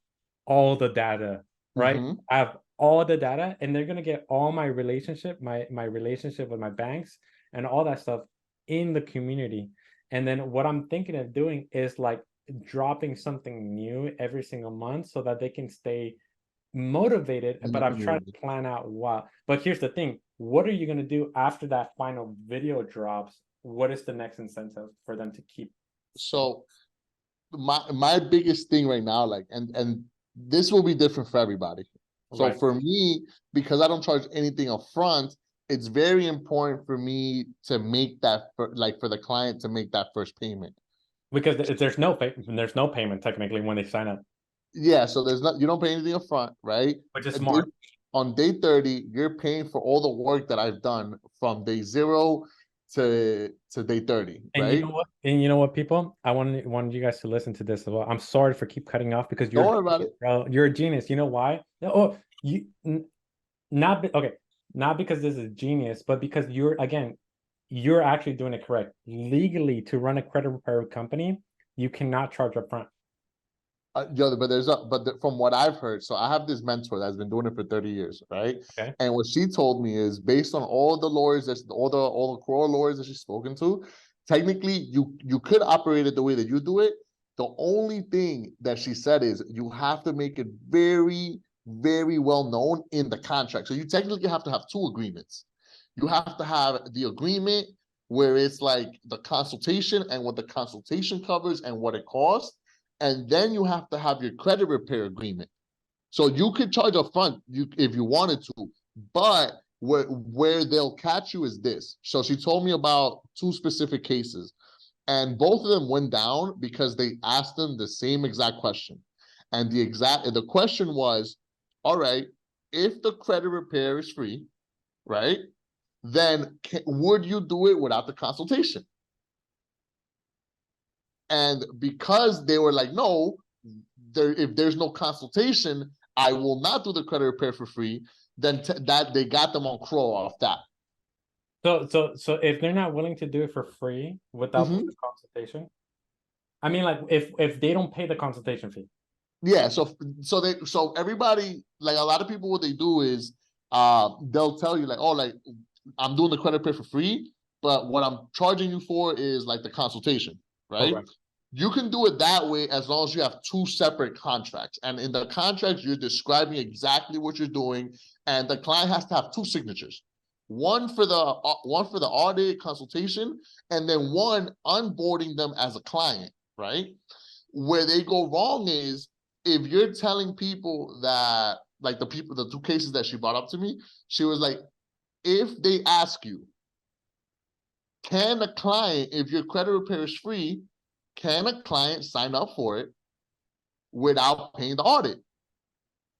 all the data, right? Mhm. I have all the data, and they're gonna get all my relationship with my banks and all that stuff in the community. And then what I'm thinking of doing is like dropping something new every single month so that they can stay motivated. In the But I've tried community. to plan out what. But here's the thing: what are you gonna do after that final video drops? What is the next incentive for them to keep staying? So my biggest thing right now, like, and this will be different for everybody. So Right. for me, because I don't charge anything up front, it's very important for me to make that like for the client to make that first payment. Because there's no payment technically when they sign up, Yeah, so there's not you don't pay anything up front, right? which is And day, smart. on day 30, you're paying for all the work that I've done from day zero to day 30, And you right? know what? And you know what, people? I wanted you guys to listen to this as well. I'm sorry for keep cutting off because Don't you're worry about genius, it. bro. You're a genius. You know why? Oh, not okay, not because this is genius, but because you're actually doing it correct. Legally, to run a credit repair company, You cannot charge upfront. From what I've heard, so I have this mentor that's been doing it for 30 years, right? Okay. And what she told me is based on all the lawyers all the core lawyers that she's spoken to, technically you could operate it the way that you do it. The only thing that she said is you have to make it very, very well known in the contract. So you technically have to have two agreements. You have to have the agreement where it's like the consultation and what the consultation covers and what it costs. And then you have to have your credit repair agreement. So you could charge upfront if you wanted to, but where they'll catch you is this. So she told me about two specific cases, and both of them went down because they asked them the same exact question. And the question was, all right, if the credit repair is free, right, then would you do it without the consultation? And because they were like, no, if there's no consultation, I will not do the credit repair for free, then that they got them on crow off that. So if they're not willing to do it for free without the consultation, I mean, like if they don't pay the consultation fee. Yeah, so everybody, like a lot of people, what they do is they'll tell you like, oh, like I'm doing the credit repair for free, but what I'm charging you for is like the consultation, right? Okay. You can do it that way as long as you have two separate contracts. And in the contracts, you're describing exactly what you're doing, and the client has to have two signatures. One for the audit consultation, and then one onboarding them as a client, right? Where they go wrong is if you're telling people that, like the two cases that she brought up to me, she was like, if they ask you, can a client, if your credit repair is free, can a client sign up for it without paying the audit?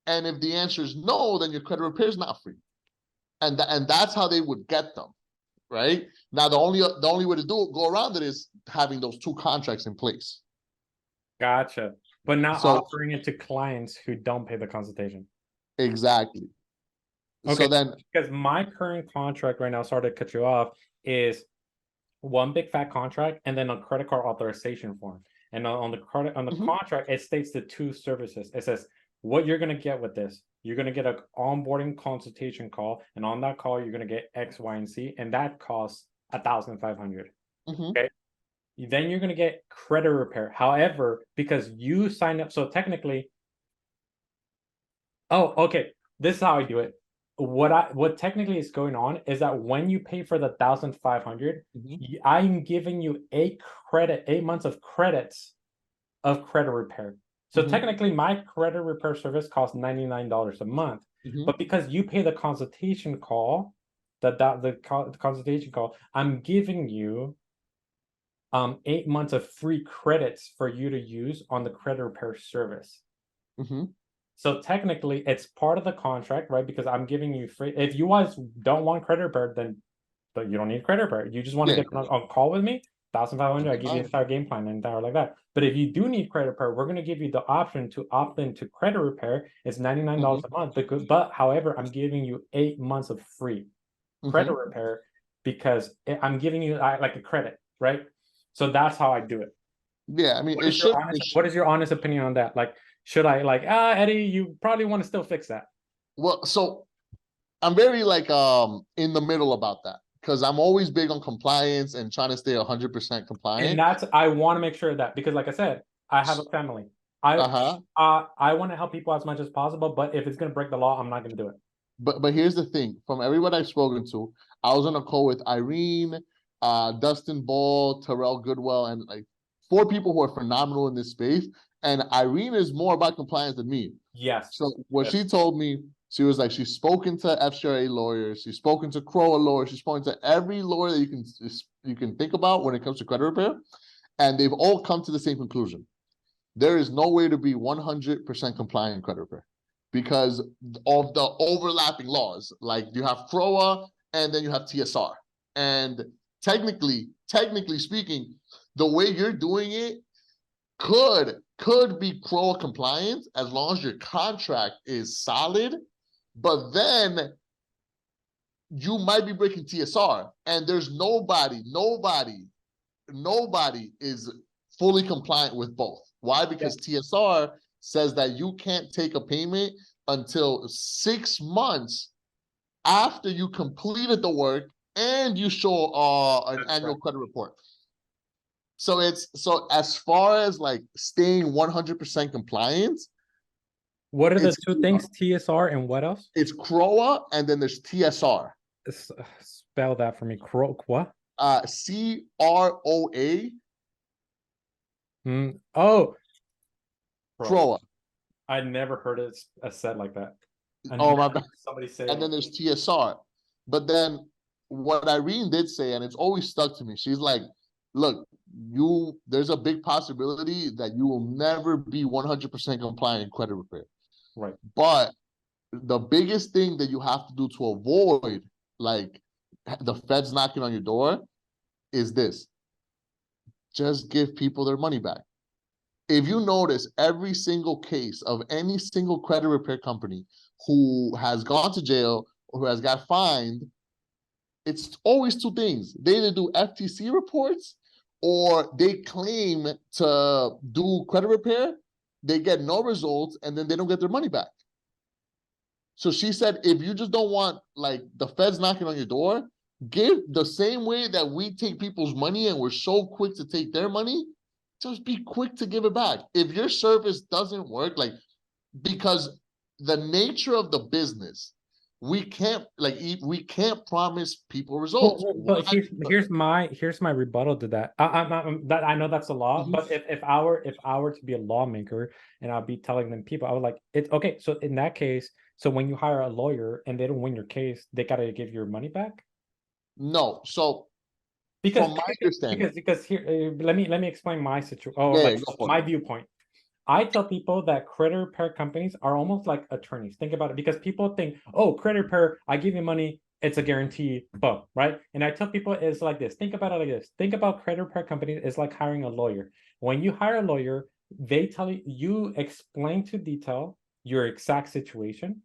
And if the answer is no, then your credit repair is not free. And that's how they would get them, right? Now, the only way to go around it is having those two contracts in place. Gotcha. But not offering it to clients who don't pay the consultation. Exactly. Okay, so then, because my current contract right now, sorry to cut you off, is one big fat contract and then a credit card authorization form. And on the contract, it states the two services. It says what you're going to get with this. You're going to get an onboarding consultation call, and on that call, you're going to get X, Y, and Z, and that costs $1,500. Okay. Then you're going to get credit repair. However, because you signed up, so technically, okay, this is how I do it. What technically is going on is that when you pay for the 1,500, I'm giving you 8 months of credits of credit repair. So technically, my credit repair service costs $99 a month. But because you pay the consultation call, the consultation call, I'm giving you 8 months of free credits for you to use on the credit repair service. So technically, it's part of the contract, right? Because I'm giving you free. If you guys don't want credit repair, then you don't need credit repair. You just want to get on call with me, 1,500. I give you an entire game plan and entire like that. But if you do need credit repair, we're going to give you the option to opt into credit repair. It's $99 a month. But however, I'm giving you 8 months of free credit repair because I'm giving you like a credit, right? So that's how I do it. Yeah, I mean, what is your honest opinion on that? Like, should I Eddie, you probably want to still fix that. Well, so I'm very like in the middle about that because I'm always big on compliance and trying to stay 100% compliant. And I want to make sure that, because like I said, I have a family. I want to help people as much as possible, but if it's going to break the law, I'm not going to do it. But here's the thing, from everyone I've spoken to, I was on a call with Irene, Dustin Ball, Terrell Goodwell, and like 4 people who are phenomenal in this space. And Irene is more about compliance than me. Yes. So what she told me, she was like, she's spoken to FCRA lawyers, she's spoken to CROA lawyers, she's spoken to every lawyer that you can think about when it comes to credit repair, and they've all come to the same conclusion. There is no way to be 100% compliant in credit repair because of the overlapping laws. Like you have CROA and then you have TSR. And technically speaking, the way you're doing it could be CROA compliant as long as your contract is solid, but then you might be breaking TSR, and there's nobody is fully compliant with both. Why? Because TSR says that you can't take a payment until 6 months after you completed the work and you show an annual credit report. So so as far as like staying 100% compliant, what are the two things? TSR and what else? It's CROA and then there's TSR. Spell that for me. What? CROA. Oh, CROA. I never heard it said like that. Oh my bad. Somebody say. And then there's TSR. But then what Irene did say, and it's always stuck to me, she's like, look, there's a big possibility that you will never be 100% compliant in credit repair. Right. But the biggest thing that you have to do to avoid like the feds knocking on your door is this: just give people their money back. If you notice every single case of any single credit repair company who has gone to jail or who has got fined, it's always two things. They either do FTC reports or they claim to do credit repair, they get no results, and then they don't get their money back. So she said, if you just don't want like the feds knocking on your door, give the same way that we take people's money and we're so quick to take their money, just be quick to give it back. If your service doesn't work, like, because the nature of the business, we can't promise people results. But here's my rebuttal to that. I know that's a law, but if I were to be a lawmaker and I'll be telling them people, I would like it's okay. So in that case, so when you hire a lawyer and they don't win your case, they gotta give your money back. No, so because from my understanding, because here let me explain my situation. Oh, yeah, like my viewpoint. I tell people that credit repair companies are almost like attorneys. Think about it, because people think, oh, credit repair, I give you money, it's a guarantee, boom, right? And I tell people it's like this. Think about it like this. Think about credit repair companies is like hiring a lawyer. When you hire a lawyer, they tell you, you explain to detail your exact situation.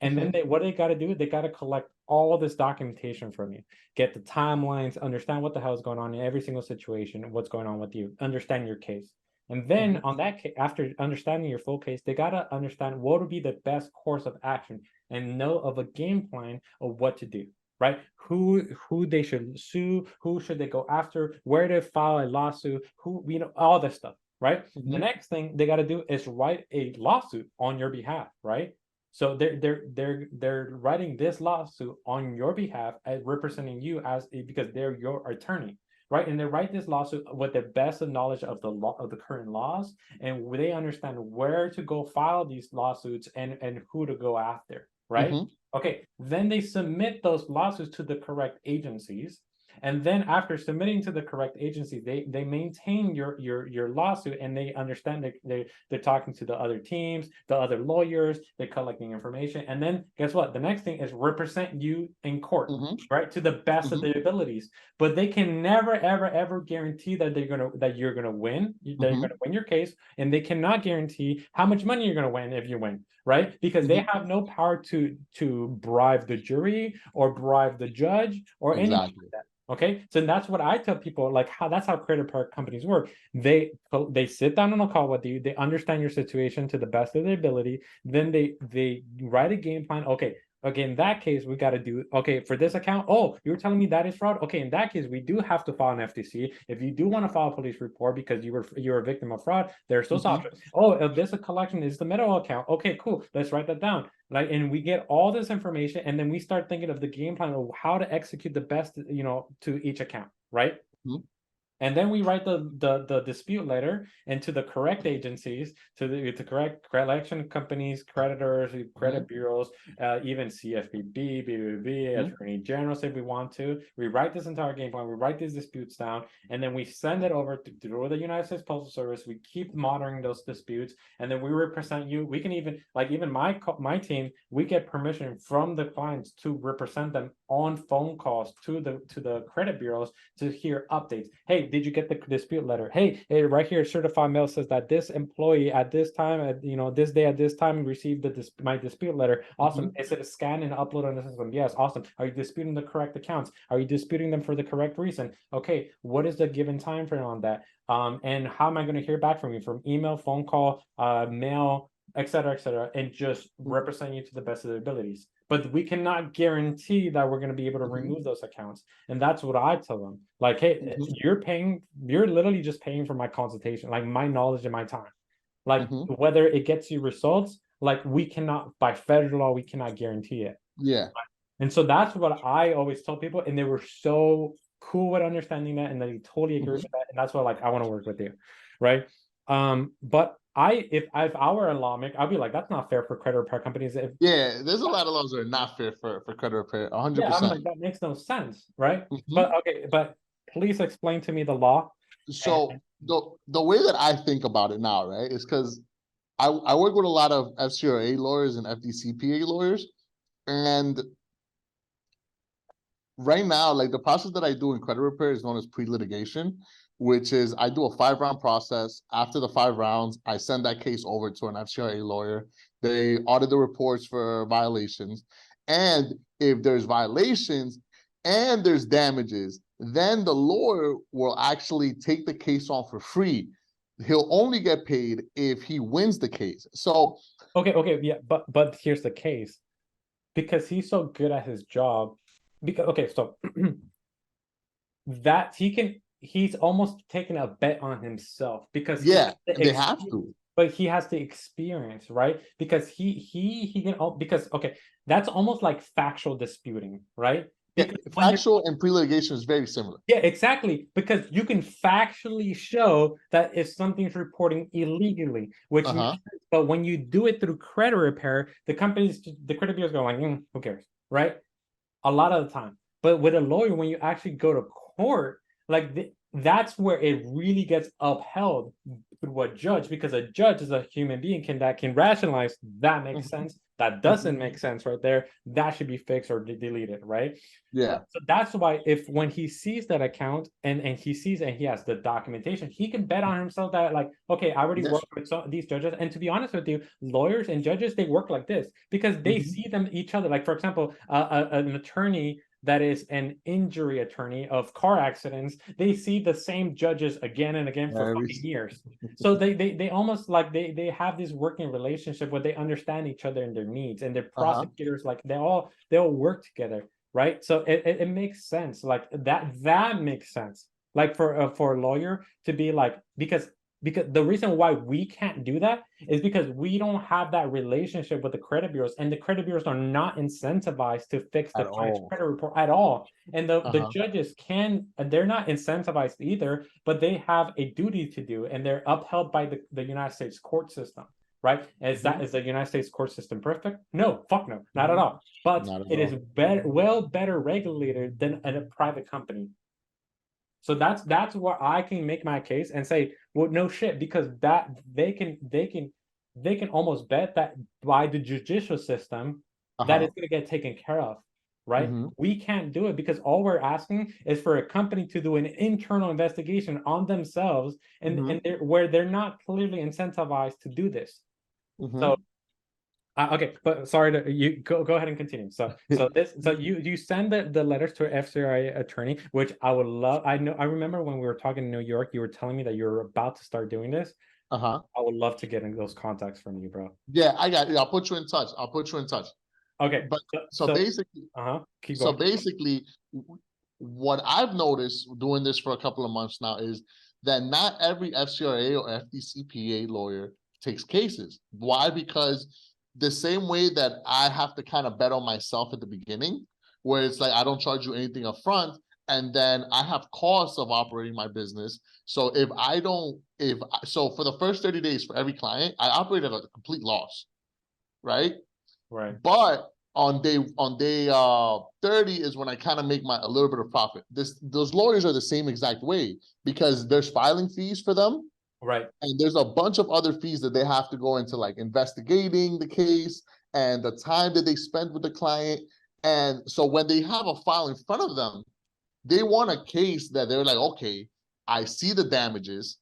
And then what they got to do, they got to collect all this documentation from you, get the timelines, understand what the hell is going on in every single situation, what's going on with you, understand your case. And then on that case, after understanding your full case, they got to understand what would be the best course of action and know of a game plan of what to do, right? Who they should sue, who should they go after, where to file a lawsuit, who, all this stuff, right? The next thing they got to do is write a lawsuit on your behalf, right? So they're writing this lawsuit on your behalf, representing you because they're your attorney. Right, and they write this lawsuit with the best of knowledge of the law of the current laws, and they understand where to go file these lawsuits and who to go after. Right. Okay. Then they submit those lawsuits to the correct agencies, and then after submitting to the correct agency, they maintain your lawsuit, and they understand that they're talking to the other teams, the other lawyers, they're collecting information, and then guess what? The next thing is represent you in court, right, to the best of their abilities. But they can never ever guarantee that you're gonna win, that you're gonna win your case, and they cannot guarantee how much money you're gonna win if you win, right? Because they have no power to bribe the jury or bribe the judge or anything like that. Okay, so that's what I tell people, like that's how credit repair companies work. They sit down on a call with you, they understand your situation to the best of their ability, then they write a game plan. Okay, in that case, we got to do, okay, for this account, oh, you were telling me that is fraud. Okay, in that case, we do have to file an FTC. If you do want to file a police report because you're a victim of fraud, there's those options. Oh, if this a collection is the middle account, okay, cool, let's write that down. Like, and we get all this information, and then we start thinking of the game plan of how to execute the best, to each account, right? And then we write the dispute letter into the correct agencies, to the correct collection companies, creditors, credit bureaus, even CFPB, BBB, Attorney General, if we want to. We write this entire game plan, we write these disputes down, and then we send it over through the United States Postal Service. We keep monitoring those disputes, and then we represent you. We can even, like, even my team, we get permission from the clients to represent them on phone calls to the credit bureaus to hear updates. Hey, did you get the dispute letter? Hey, right here, certified mail says that this employee at this time, at this day at this time received my dispute letter. Awesome. Is it a scan and upload on the system? Yes, awesome. Are you disputing the correct accounts? Are you disputing them for the correct reason? Okay, what is the given time frame on that? And how am I going to hear back from you? From email, phone call, mail, etc., and just represent you to the best of their abilities. But we cannot guarantee that we're going to be able to remove those accounts. And that's what I tell them. Like, hey, you're literally just paying for my consultation, like my knowledge and my time. Like whether it gets you results, like we cannot, by federal law, we cannot guarantee it. Yeah. And so that's what I always tell people. And they were so cool with understanding that, and they totally agree with that. And that's why, like, I want to work with you. Right. But if I were a lawmaker, I'd be like, that's not fair for credit repair companies. There's a lot of laws that are not fair for credit repair. 100%. Yeah, I'm like, that makes no sense, right? But okay, but please explain to me the law. So the way that I think about it now, right, is because I work with a lot of FCRA lawyers and FDCPA lawyers, and right now, like the process that I do in credit repair is known as pre-litigation, which is I do a 5-round process. After the 5 rounds, I send that case over to an FCRA lawyer. They audit the reports for violations. And if there's violations and there's damages, then the lawyer will actually take the case on for free. He'll only get paid if he wins the case. So okay, yeah, but here's the case. Because he's so good at his job, so that he's almost taking a bet on himself, because they have to. But he has the experience, right? Because he can, because that's almost like factual disputing, right? Factual and pre-litigation is very similar. Yeah, exactly. Because you can factually show that if something's reporting illegally, which but when you do it through credit repair, the credit bureaus go like, who cares, right? A lot of the time. But with a lawyer, when you actually go to court, like that's where it really gets upheld through a judge, because a judge is a human being that can rationalize that makes sense. That doesn't make sense right there. That should be fixed or deleted, right? Yeah. So that's why when he sees that account and he sees and he has the documentation, he can bet on himself that, like, okay, I already worked with these judges. And to be honest with you, lawyers and judges, they work like this because they see each other. Like, for example, an attorney that is an injury attorney of car accidents, they see the same judges again and again for fucking years. So they almost like they have this working relationship where they understand each other and their needs, and their prosecutors, like they all work together, right? So it makes sense. Like that makes sense. Like for a lawyer to be like, because the reason why we can't do that is because we don't have that relationship with the credit bureaus, and the credit bureaus are not incentivized to fix the client's credit report at all. And the judges they're not incentivized either, but they have a duty to do, and they're upheld by the United States court system, right? Is the United States court system perfect? No, fuck no, not at all. But it is better regulated than a private company. So that's where I can make my case and say, well, no shit, because that they can almost bet that by the judicial system that it's going to get taken care of, right? We can't do it because all we're asking is for a company to do an internal investigation on themselves, and where they're not clearly incentivized to do this. So okay, but sorry, you go ahead and continue. So you send the letters to an FCRA attorney, which I would love. I remember when we were talking in New York, you were telling me that you're about to start doing this. I would love to get in those contacts from you, bro. Yeah, I got it. I'll put you in touch. Okay, but so basically, keep going. Basically, what I've noticed doing this for a couple of months now is that not every FCRA or FDCPA lawyer takes cases. Why? Because the same way that I have to kind of bet on myself at the beginning, where it's like I don't charge you anything up front, and then I have costs of operating my business. So for the first 30 days for every client, I operate at a complete loss, right? Right. But on day 30 is when I kind of make a little bit of profit. Those lawyers are the same exact way, because there's filing fees for them. Right. And there's a bunch of other fees that they have to go into, like investigating the case and the time that they spend with the client. And so when they have a file in front of them, they want a case that they're like, okay, I see the damages,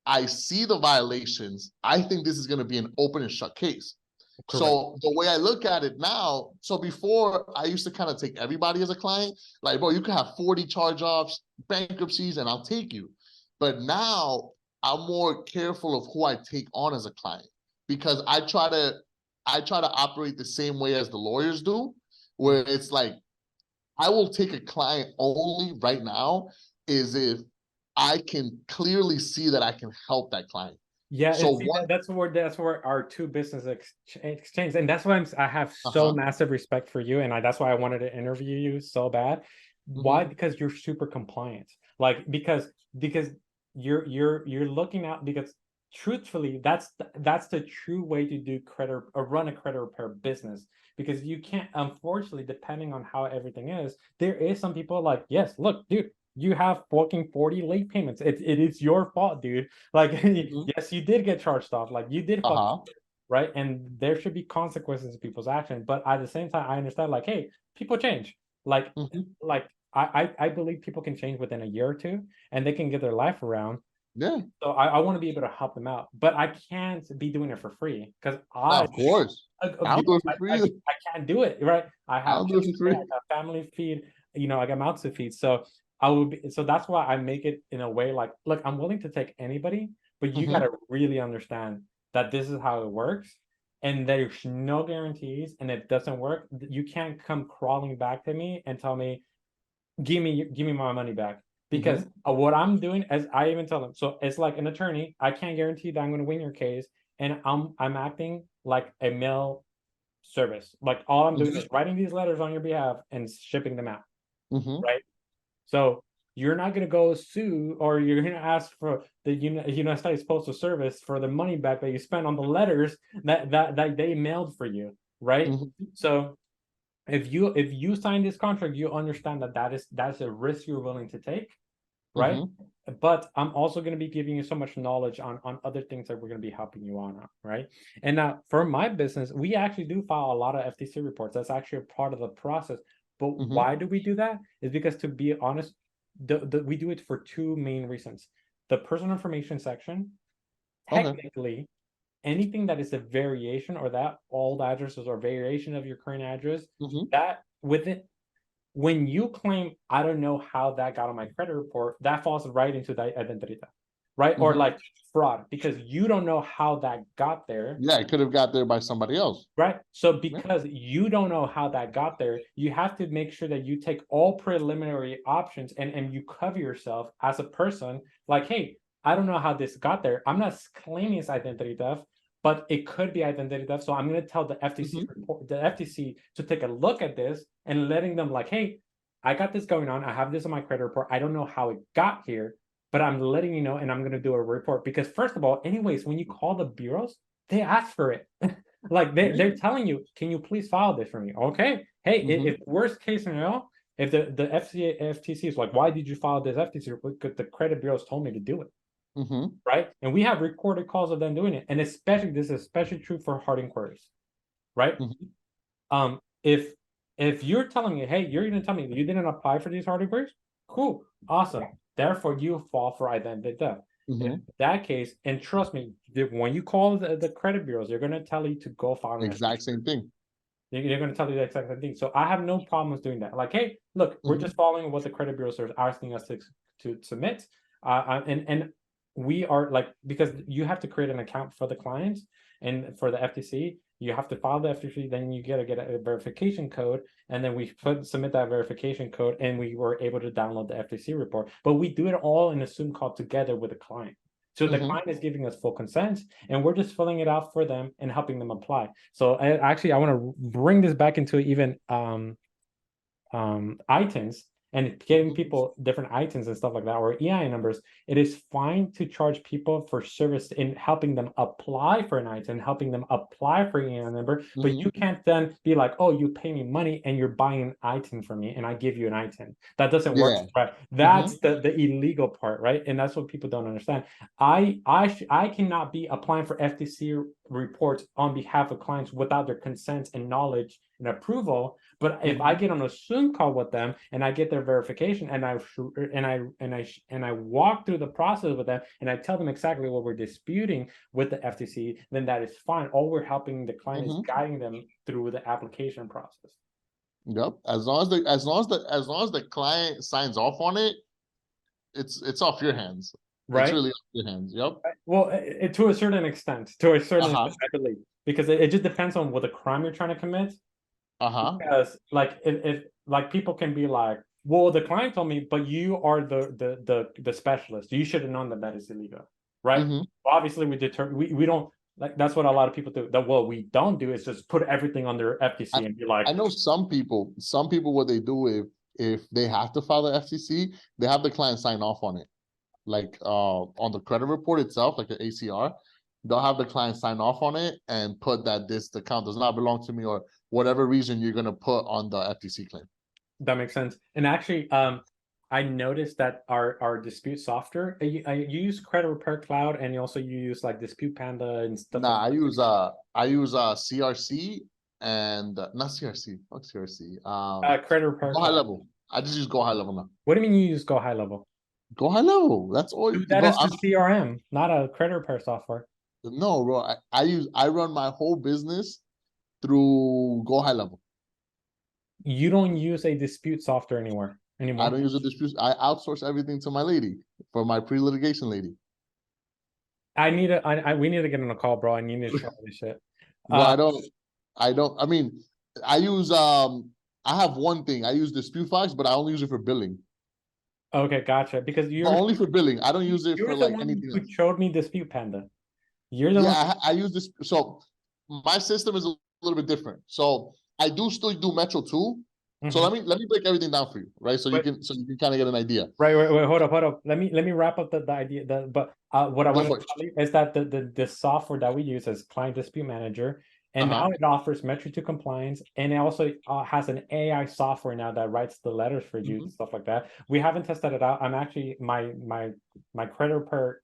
I see the violations. I think this is going to be an open and shut case. Correct. So the way I look at it now, so before I used to kind of take everybody as a client, like, bro, you could have 40 charge-offs, bankruptcies, and I'll take you. But now I'm more careful of who I take on as a client, because I try to operate the same way as the lawyers do, where it's like, I will take a client only right now is if I can clearly see that I can help that client. Yeah, So and see one, that's where our two business exchange, and that's why I have so uh-huh. massive respect for you, and that's why I wanted to interview you so bad. Why? Mm-hmm. Because you're super compliant. Like because you're looking out, because truthfully, that's the true way to do credit or run a credit repair business. Because you can't, unfortunately, depending on how everything is, there is some people like, yes, look, dude, you have fucking 40 late payments. It is your fault, dude. Like, Mm-hmm. yes, you did get charged off. Like, you did fuck, Uh-huh. right? And there should be consequences to people's actions. But at the same time, I understand, like, hey, people change. Like, Mm-hmm. like I believe people can change within a year or two, and they can get their life around. Yeah. So I want to be able to help them out, but I can't be doing it for free because Now, of course. I don't do it for free either. I can't do it, right? I I have don't do it bills for to pay, I free. got family feed, I got mouths to feed. So I would be, so that's why I make it in a way like, look, I'm willing to take anybody, but you got Mm-hmm. to really understand that this is how it works, and there's no guarantees. And if it doesn't work, you can't come crawling back to me and tell me, give me my money back. Because Mm-hmm. what I'm doing, as I even tell them, so it's like an attorney, I can't guarantee that I'm going to win your case, and I'm acting like a mail service. Like, all I'm doing is Mm-hmm. writing these letters on your behalf and shipping them out, Mm-hmm. right? So you're not going to go sue, or you're going to ask for the United States Postal Service for the money back that you spent on the letters that they mailed for you, right? Mm-hmm. So if you sign this contract, you understand that that's a risk you're willing to take, right? Mm-hmm. But I'm also going to be giving you so much knowledge on other things that we're going to be helping you on, right? And now for my business, we actually do file a lot of FTC reports. That's actually a part of the process. But Mm-hmm. why do we do that? Is because, to be honest, we do it for two main reasons. The personal information section, Okay. technically, anything that is a variation, or that old addresses or variation of your current address, Mm-hmm. that within, when you claim, I don't know how that got on my credit report, that falls right into the identity theft, right? Or Mm-hmm. like fraud, because you don't know how that got there, Yeah, it could have got there by somebody else. right? So Yeah. because you don't know how that got there, you have to make sure that you take all preliminary options, and you cover yourself as a person. Like, hey, I don't know how this got there. I'm not claiming it's identity theft, but it could be identity theft. So I'm going to tell the FTC Mm-hmm. report, the FTC, to take a look at this, and letting them, like, hey, I got this going on. I have this on my credit report. I don't know how it got here, but I'm letting you know, and I'm going to do a report. Because first of all, anyways, when you call the bureaus, they ask for it. Like, they're telling you, can you please file this for me? Okay. Hey, Mm-hmm. if worst case scenario, if the FTC is like, why did you file this FTC report? Because the credit bureaus told me to do it, Mm-hmm. right? And we have recorded calls of them doing it. And especially, this is especially true for hard inquiries, right? Mm-hmm. If you're telling me, hey, you're going to tell me you didn't apply for these hard inquiries, cool, awesome. Therefore, you fall for identity theft. In Mm-hmm. that case, and trust me, when you call the credit bureaus, they're going to tell you to go file an Exact same thing. they're going to tell you the exact same thing. So I have no problems doing that. Like, hey, look, we're Mm-hmm. just following what the credit bureaus are asking us to submit. And we are like, because you have to create an account for the client, and for the FTC, you have to file the FTC, then you get a verification code, and then we submit that verification code, and we were able to download the FTC report. But we do it all in a Zoom call together with the client. So the Mm-hmm. client is giving us full consent, and we're just filling it out for them and helping them apply. So I want to bring this back into even items, and giving people different items and stuff like that, or EIN numbers. It is fine to charge people for service in helping them apply for an item, helping them apply for an EIN number, but Mm-hmm. you can't then be like, oh, you pay me money and you're buying an item from me and I give you an item. That doesn't work, Yeah. right? Mm-hmm. That's the illegal part, right? And that's what people don't understand. I cannot be applying for FTC reports on behalf of clients without their consent and knowledge and approval. But if I get on a Zoom call with them and I get their verification and I walk through the process with them and I tell them exactly what we're disputing with the FTC, then that is fine. All we're helping the client is guiding them through the application process. Yep. As long as the client signs off on it, it's off your hands. Right. It's really off your hands. Yep. Well, to a certain extent, extent, I believe, because it just depends on what the crime you're trying to commit. Because like if like people can be like, well, the client told me, but you are the specialist. You should have known that is illegal, right? Well, obviously, we don't. Like that's what a lot of people do. That what we don't do is just put everything under FTC and be like. I know some people what they do if they have to file the FTC, they have the client sign off on it, like on the credit report itself, like an ACR. They'll have the client sign off on it and put that this account does not belong to me, or whatever reason you're gonna put on the FTC claim. That makes sense. And actually, I noticed that our dispute software, you use Credit Repair Cloud, and you also use like Dispute Panda and stuff. Nah, like I use CRC and not CRC. Fuck CRC. Credit Repair Go High Level. I just use Go High Level now. What do you mean you use Go High Level? Go High Level. That's all. Dude, that is the CRM, not a credit repair software. No, bro. I run my whole business through Go High Level. You don't use a dispute software anymore. I don't use a dispute. I outsource everything to my lady, for my pre-litigation lady. We need to get on a call, bro. I need to try this shit. Well, I mean, I use I have one thing. I use DisputeFox, but I only use it for billing. Okay, gotcha. Because you're only for billing. I don't use it for like anything else. Who showed me Dispute Panda? You're the one. I use this. So my system is a little bit different. So I still do Metro too. So let me break everything down for you, right? So you can kind of get an idea. Right, wait, hold up. Let me wrap up the idea. But what I want to tell you is that the software that we use is Client Dispute Manager, and now it offers Metro 2 compliance, and it also has an AI software now that writes the letters for you and stuff like that. We haven't tested it out. I'm actually my credit repair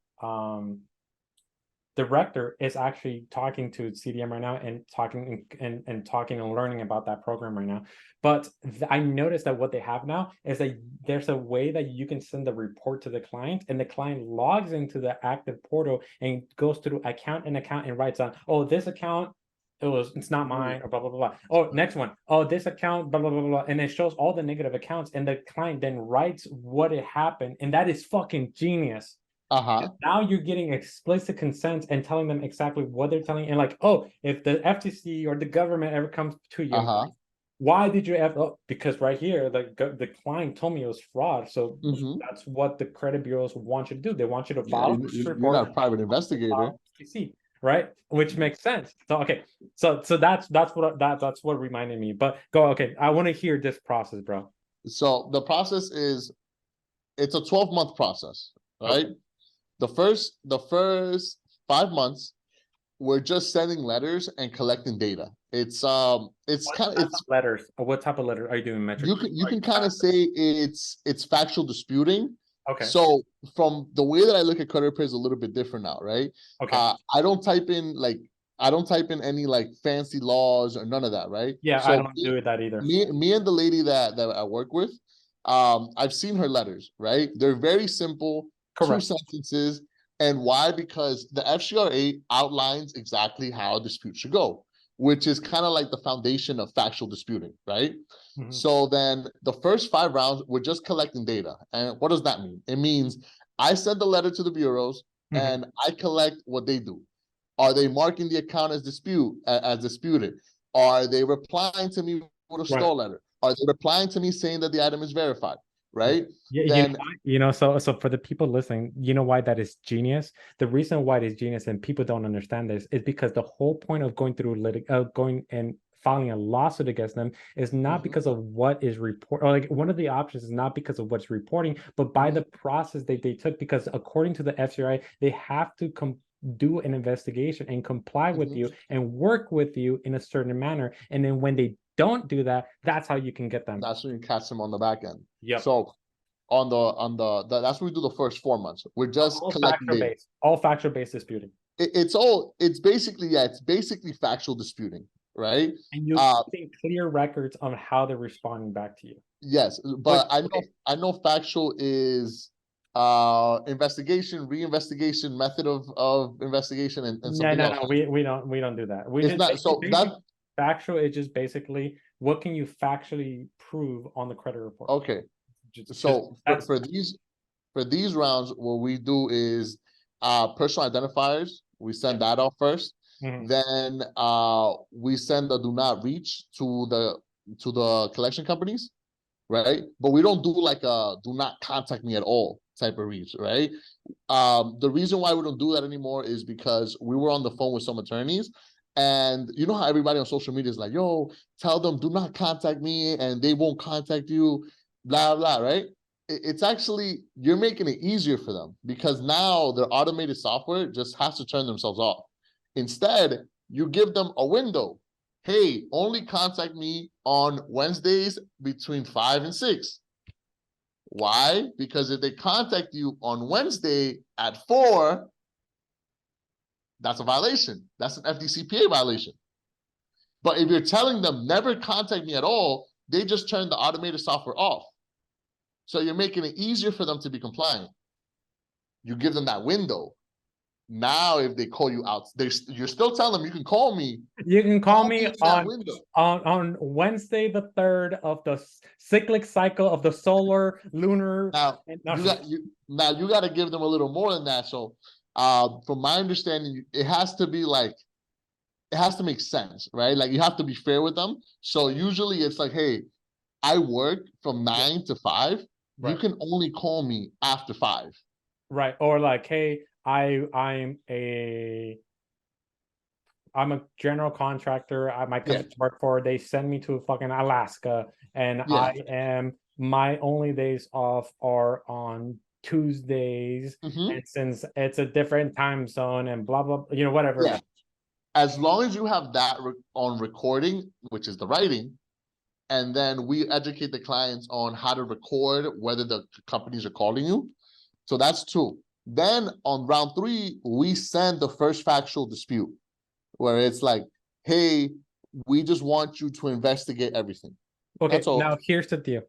director is actually talking to CDM right now and talking and learning about that program right now. But I noticed that what they have now is that there's a way that you can send the report to the client, and the client logs into the active portal and goes through account and writes on, oh, this account, it's not mine, or blah blah blah. Oh, next one. Oh, this account, blah blah blah blah, and it shows all the negative accounts, and the client then writes what it happened, and that is fucking genius. Now you're getting explicit consent and telling them exactly what they're telling you. And like, oh, if the FTC or the government ever comes to you, why did you ever? Oh, because right here, the client told me it was fraud. So that's what the credit bureaus want you to do. They want you to file. You're not a private investigator, right? Which makes sense. So okay, so that's what reminded me. But go, okay, I want to hear this process, bro. So the process is, it's a 12-month process, right? The first 5 months, we're just sending letters and collecting data. It's letters. What type of letter are you doing? Metric. You can kind of say it's factual disputing. Okay. So from the way that I look at credit repair is a little bit different now, right? Okay. I don't type in any like fancy laws or none of that, right? Yeah, so I don't do that either. Me and the lady that I work with, I've seen her letters, right? They're very simple. Correct. 2 sentences. And why? Because the FCRA outlines exactly how a dispute should go, which is kind of like the foundation of factual disputing, right? So then the first 5 rounds, we're just collecting data. And what does that mean? It means I send the letter to the bureaus and I collect what they do. Are they marking the account as disputed? Are they replying to me with a stall letter? Are they replying to me saying that the item is verified? Right. Yeah, so for the people listening, you know why that is genius? The reason why it is genius and people don't understand this is because the whole point of going through going and filing a lawsuit against them is not because of what is reported, or like one of the options is not because of what's reporting, but by the process they took, because according to the FCRA, they have to do an investigation and comply with you and work with you in a certain manner. And then when they don't do that, that's how you can get them. That's when you catch them on the back end. Yeah. So on the that's what we do the first 4 months. We're just collecting data. All factual based disputing. it's basically, yeah, it's basically factual disputing, right? And you're keeping clear records on how they're responding back to you. Yes, but I know factual is investigation, reinvestigation, method of investigation, and No, something no, else. no. We don't do that. We It's just not so that factual is just basically what can you factually prove on the credit report. okay. Just So that's for these rounds, what we do is personal identifiers. We send that off first. Mhm. Then we send a do not reach to the collection companies, right? But we don't do like a do not contact me at all type of reach, right? The reason why we don't do that anymore is because we were on the phone with some attorneys, and you know how everybody on social media is like, yo, tell them do not contact me and they won't contact you, blah blah, right? It's actually, you're making it easier for them because now their automated software just has to turn themselves off. Instead, you give them a window. Hey, only contact me on Wednesdays between 5 and 6. Why? Because if they contact you on Wednesday at 4, that's a violation. That's an FDCPA violation. But if you're telling them never contact me at all, they just turn the automated software off. So you're making it easier for them to be compliant. You give them that window. Now, if they call you out, you're still telling them you can call me. You can call me window. on Wednesday the 3rd of the cyclic cycle of the solar lunar. Now you got to give them a little more than that. So from my understanding, it has to be like, it has to make sense, right? Like you have to be fair with them. So usually it's like, hey, I work from 9 to 5. Right. You can only call me after 5. Right. Or like, hey, I'm a general contractor. My company work for, they send me to fucking Alaska, and my only days off are on Tuesdays, and since it's a different time zone and blah blah, whatever. Yeah. As long as you have that on recording, which is the writing, and then we educate the clients on how to record whether the companies are calling you. So that's 2. Then on round 3, we send the first factual dispute, where it's like, hey, we just want you to investigate everything. Okay, now here's the deal.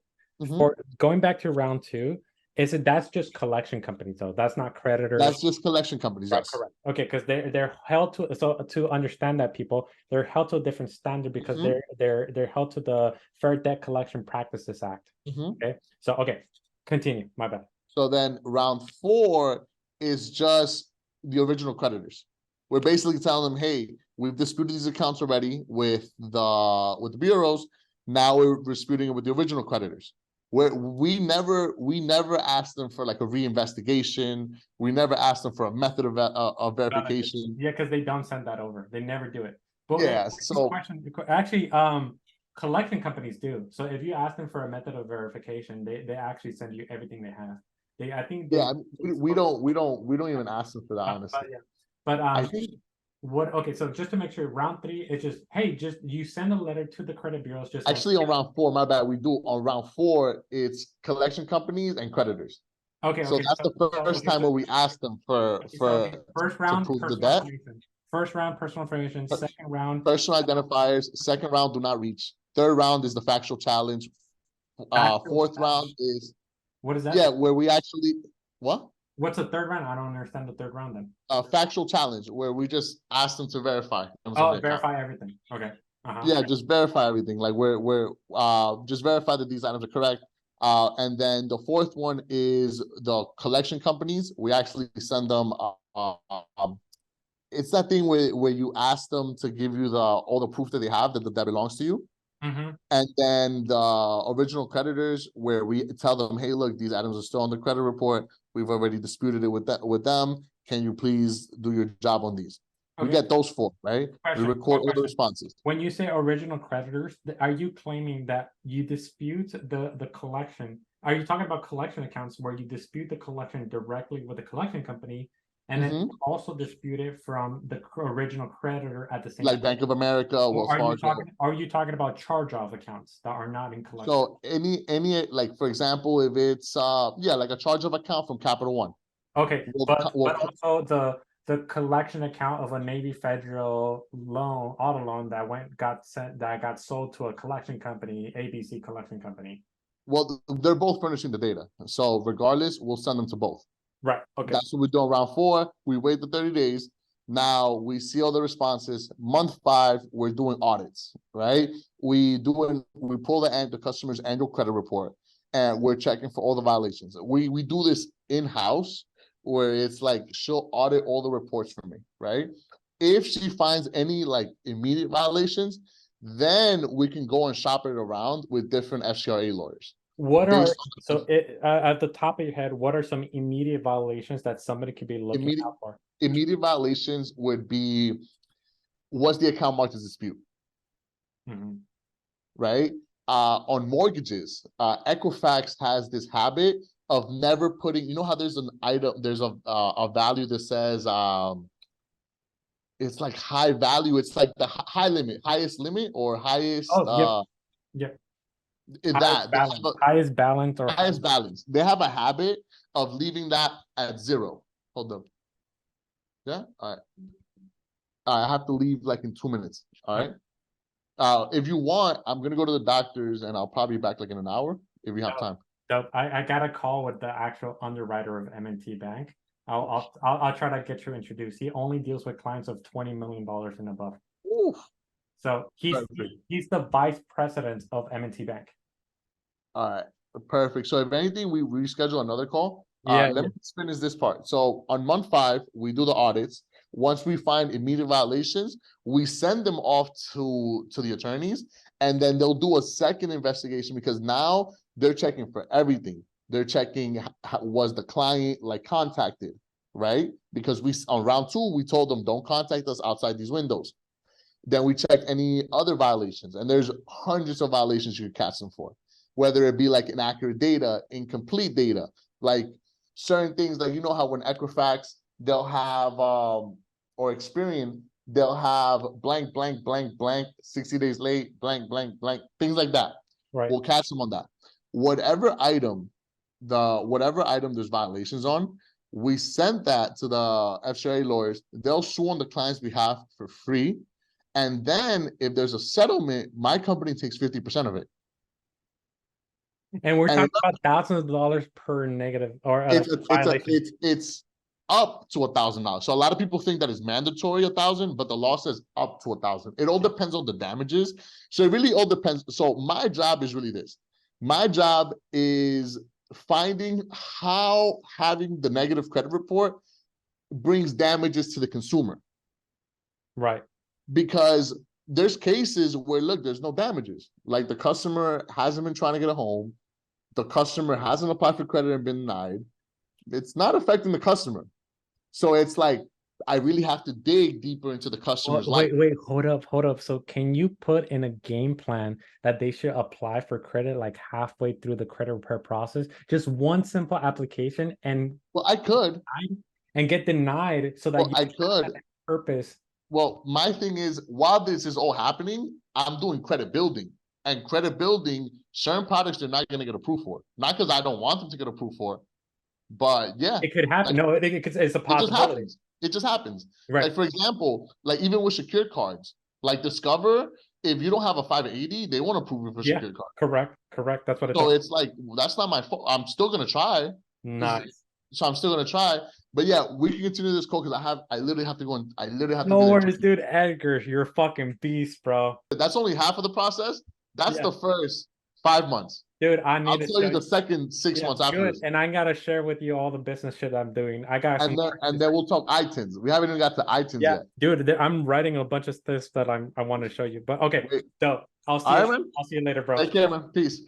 For going back to round 2, that's just collection companies though? That's not creditors. That's just collection companies. Right, yes. correct. Okay, because they're held to, so to understand that, people, they're held to a different standard because they're held to the Fair Debt Collection Practices Act. Okay, so continue. My bad. So then round 4 is just the original creditors. We're basically telling them, hey, we've disputed these accounts already with the bureaus. Now we're disputing it with the original creditors. Where we never asked them for like a reinvestigation. We never asked them for a method of verification. Yeah, because they don't send that over. They never do it. But yeah. So actually, collection companies do. So if you ask them for a method of verification, they actually send you everything they have. We don't even ask them for that, honestly. But I think okay, so just to make sure, round 3 is just, hey, just you send a letter to the credit bureaus. Just actually on round 4, my bad. We do on round 4, it's collection companies and creditors. Okay. So that's the first time where we ask them for first round to prove the debt. First round, personal information. Second round, personal identifiers. Second round, do not reach. Third round is the factual challenge. Fourth round is, what is that? Yeah, where we actually what? What's the third round? I don't understand the third round then. Factual challenge, where we just ask them to verify. Verify everything. Okay. Yeah, just verify everything. Like we're just verify that these items are correct. And then the fourth one is the collection companies. We actually send them it's that thing where you ask them to give you all the proof that they have that belongs to you. And then the original creditors, where we tell them, hey, look, these items are still on the credit report. We've already disputed it with them. Can you please do your job on these? We get those 4, right? We record all the responses. When you say original creditors, are you claiming that you dispute the collection? Are you talking about collection accounts where you dispute the collection directly with the collection company, and then also dispute it from the original creditor at the same time? Like Bank of America, Wells Fargo. Are you talking about charge-off accounts that are not in collection? So any like, for example, if it's like a charge-off account from Capital One. Okay, but also the collection account of a Navy Federal loan, auto loan that got sold to a collection company, ABC collection company. Well, they're both furnishing the data. So regardless, we'll send them to both. Right. Okay. That's what we do on round 4. We wait the 30 days. Now we see all the responses. Month 5, we're doing audits, right? We pull the customer's annual credit report, and we're checking for all the violations. We do this in-house, where it's like she'll audit all the reports for me, right? If she finds any like immediate violations, then we can go and shop it around with different FCRA lawyers. What are at the top of your head, what are some immediate violations that somebody could be looking out for? Immediate violations would be, was the account marked as dispute? Right? On mortgages, Equifax has this habit of never putting, you know how there's an item, there's a value that says it's like high value, it's like the highest limit or highest highest balance or highest balance. They have a habit of leaving that at 0. Hold up. Yeah. All right. I have to leave like in 2 minutes. All right. If you want, I'm gonna go to the doctor's and I'll probably be back like in an hour if we have time. I got a call with the actual underwriter of M&T Bank. I'll try to get you introduced. He only deals with clients of $20 million and above. Oof. So he's the vice president of M&T Bank. All right, perfect. So if anything, we reschedule another call. Let me finish this part. So on month 5, we do the audits. Once we find immediate violations, we send them off to the attorneys, and then they'll do a second investigation, because now they're checking for everything. They're checking, was the client like contacted, right? Because on round 2, we told them don't contact us outside these windows. Then we check any other violations, and there's hundreds of violations you could catch them for, whether it be like inaccurate data, incomplete data, like certain things, like, you know how when Equifax, they'll have, or Experian, they'll have blank, blank, blank, blank, 60 days late, blank, blank, blank, things like that. Right. We'll catch them on that. Whatever item there's violations on, we send that to the FCRA lawyers. They'll sue on the client's behalf for free. And then if there's a settlement, my company takes 50% of it. And we're talking about thousands of dollars per negative or it's up to $1,000. So a lot of people think that it's mandatory 1,000, but the law says up to 1,000. It all depends on the damages. So it really all depends. So my job is really this. My job is finding how having the negative credit report brings damages to the consumer. Right. Because there's cases where, look, there's no damages. Like the customer hasn't been trying to get a home. The customer hasn't applied for credit and been denied. It's not affecting the customer. So it's like, I really have to dig deeper into the customer's life. Wait, hold up. So can you put in a game plan that they should apply for credit like halfway through the credit repair process? Just one simple application and I could. And get denied so that I could. Purpose. Well, my thing is, while this is all happening, I'm doing credit building. And credit building, certain products they're not going to get approved for. Not because I don't want them to get approved for, but yeah. It could happen. Like, no, it's a possibility. It just happens. Right. Like, for example, like even with secured cards, like Discover, if you don't have a 580, they won't approve you for secured card. Correct. That's what it is. So it's like, that's not my fault. I'm still going to try. Nice. So I'm still going to try. But yeah, we can continue this call because I literally have to go and No worries, dude. Edgar, you're a fucking beast, bro. That's only half of the process. That's the first 5 months. Dude, I'll tell you the second 6 months after this. And I gotta share with you all the business shit I'm doing. I got and then we'll talk iTunes. We haven't even got to iTunes yet. Dude, I'm writing a bunch of stuff that I want to show you. But okay, so I'll see you later, bro. Take care, man. Peace.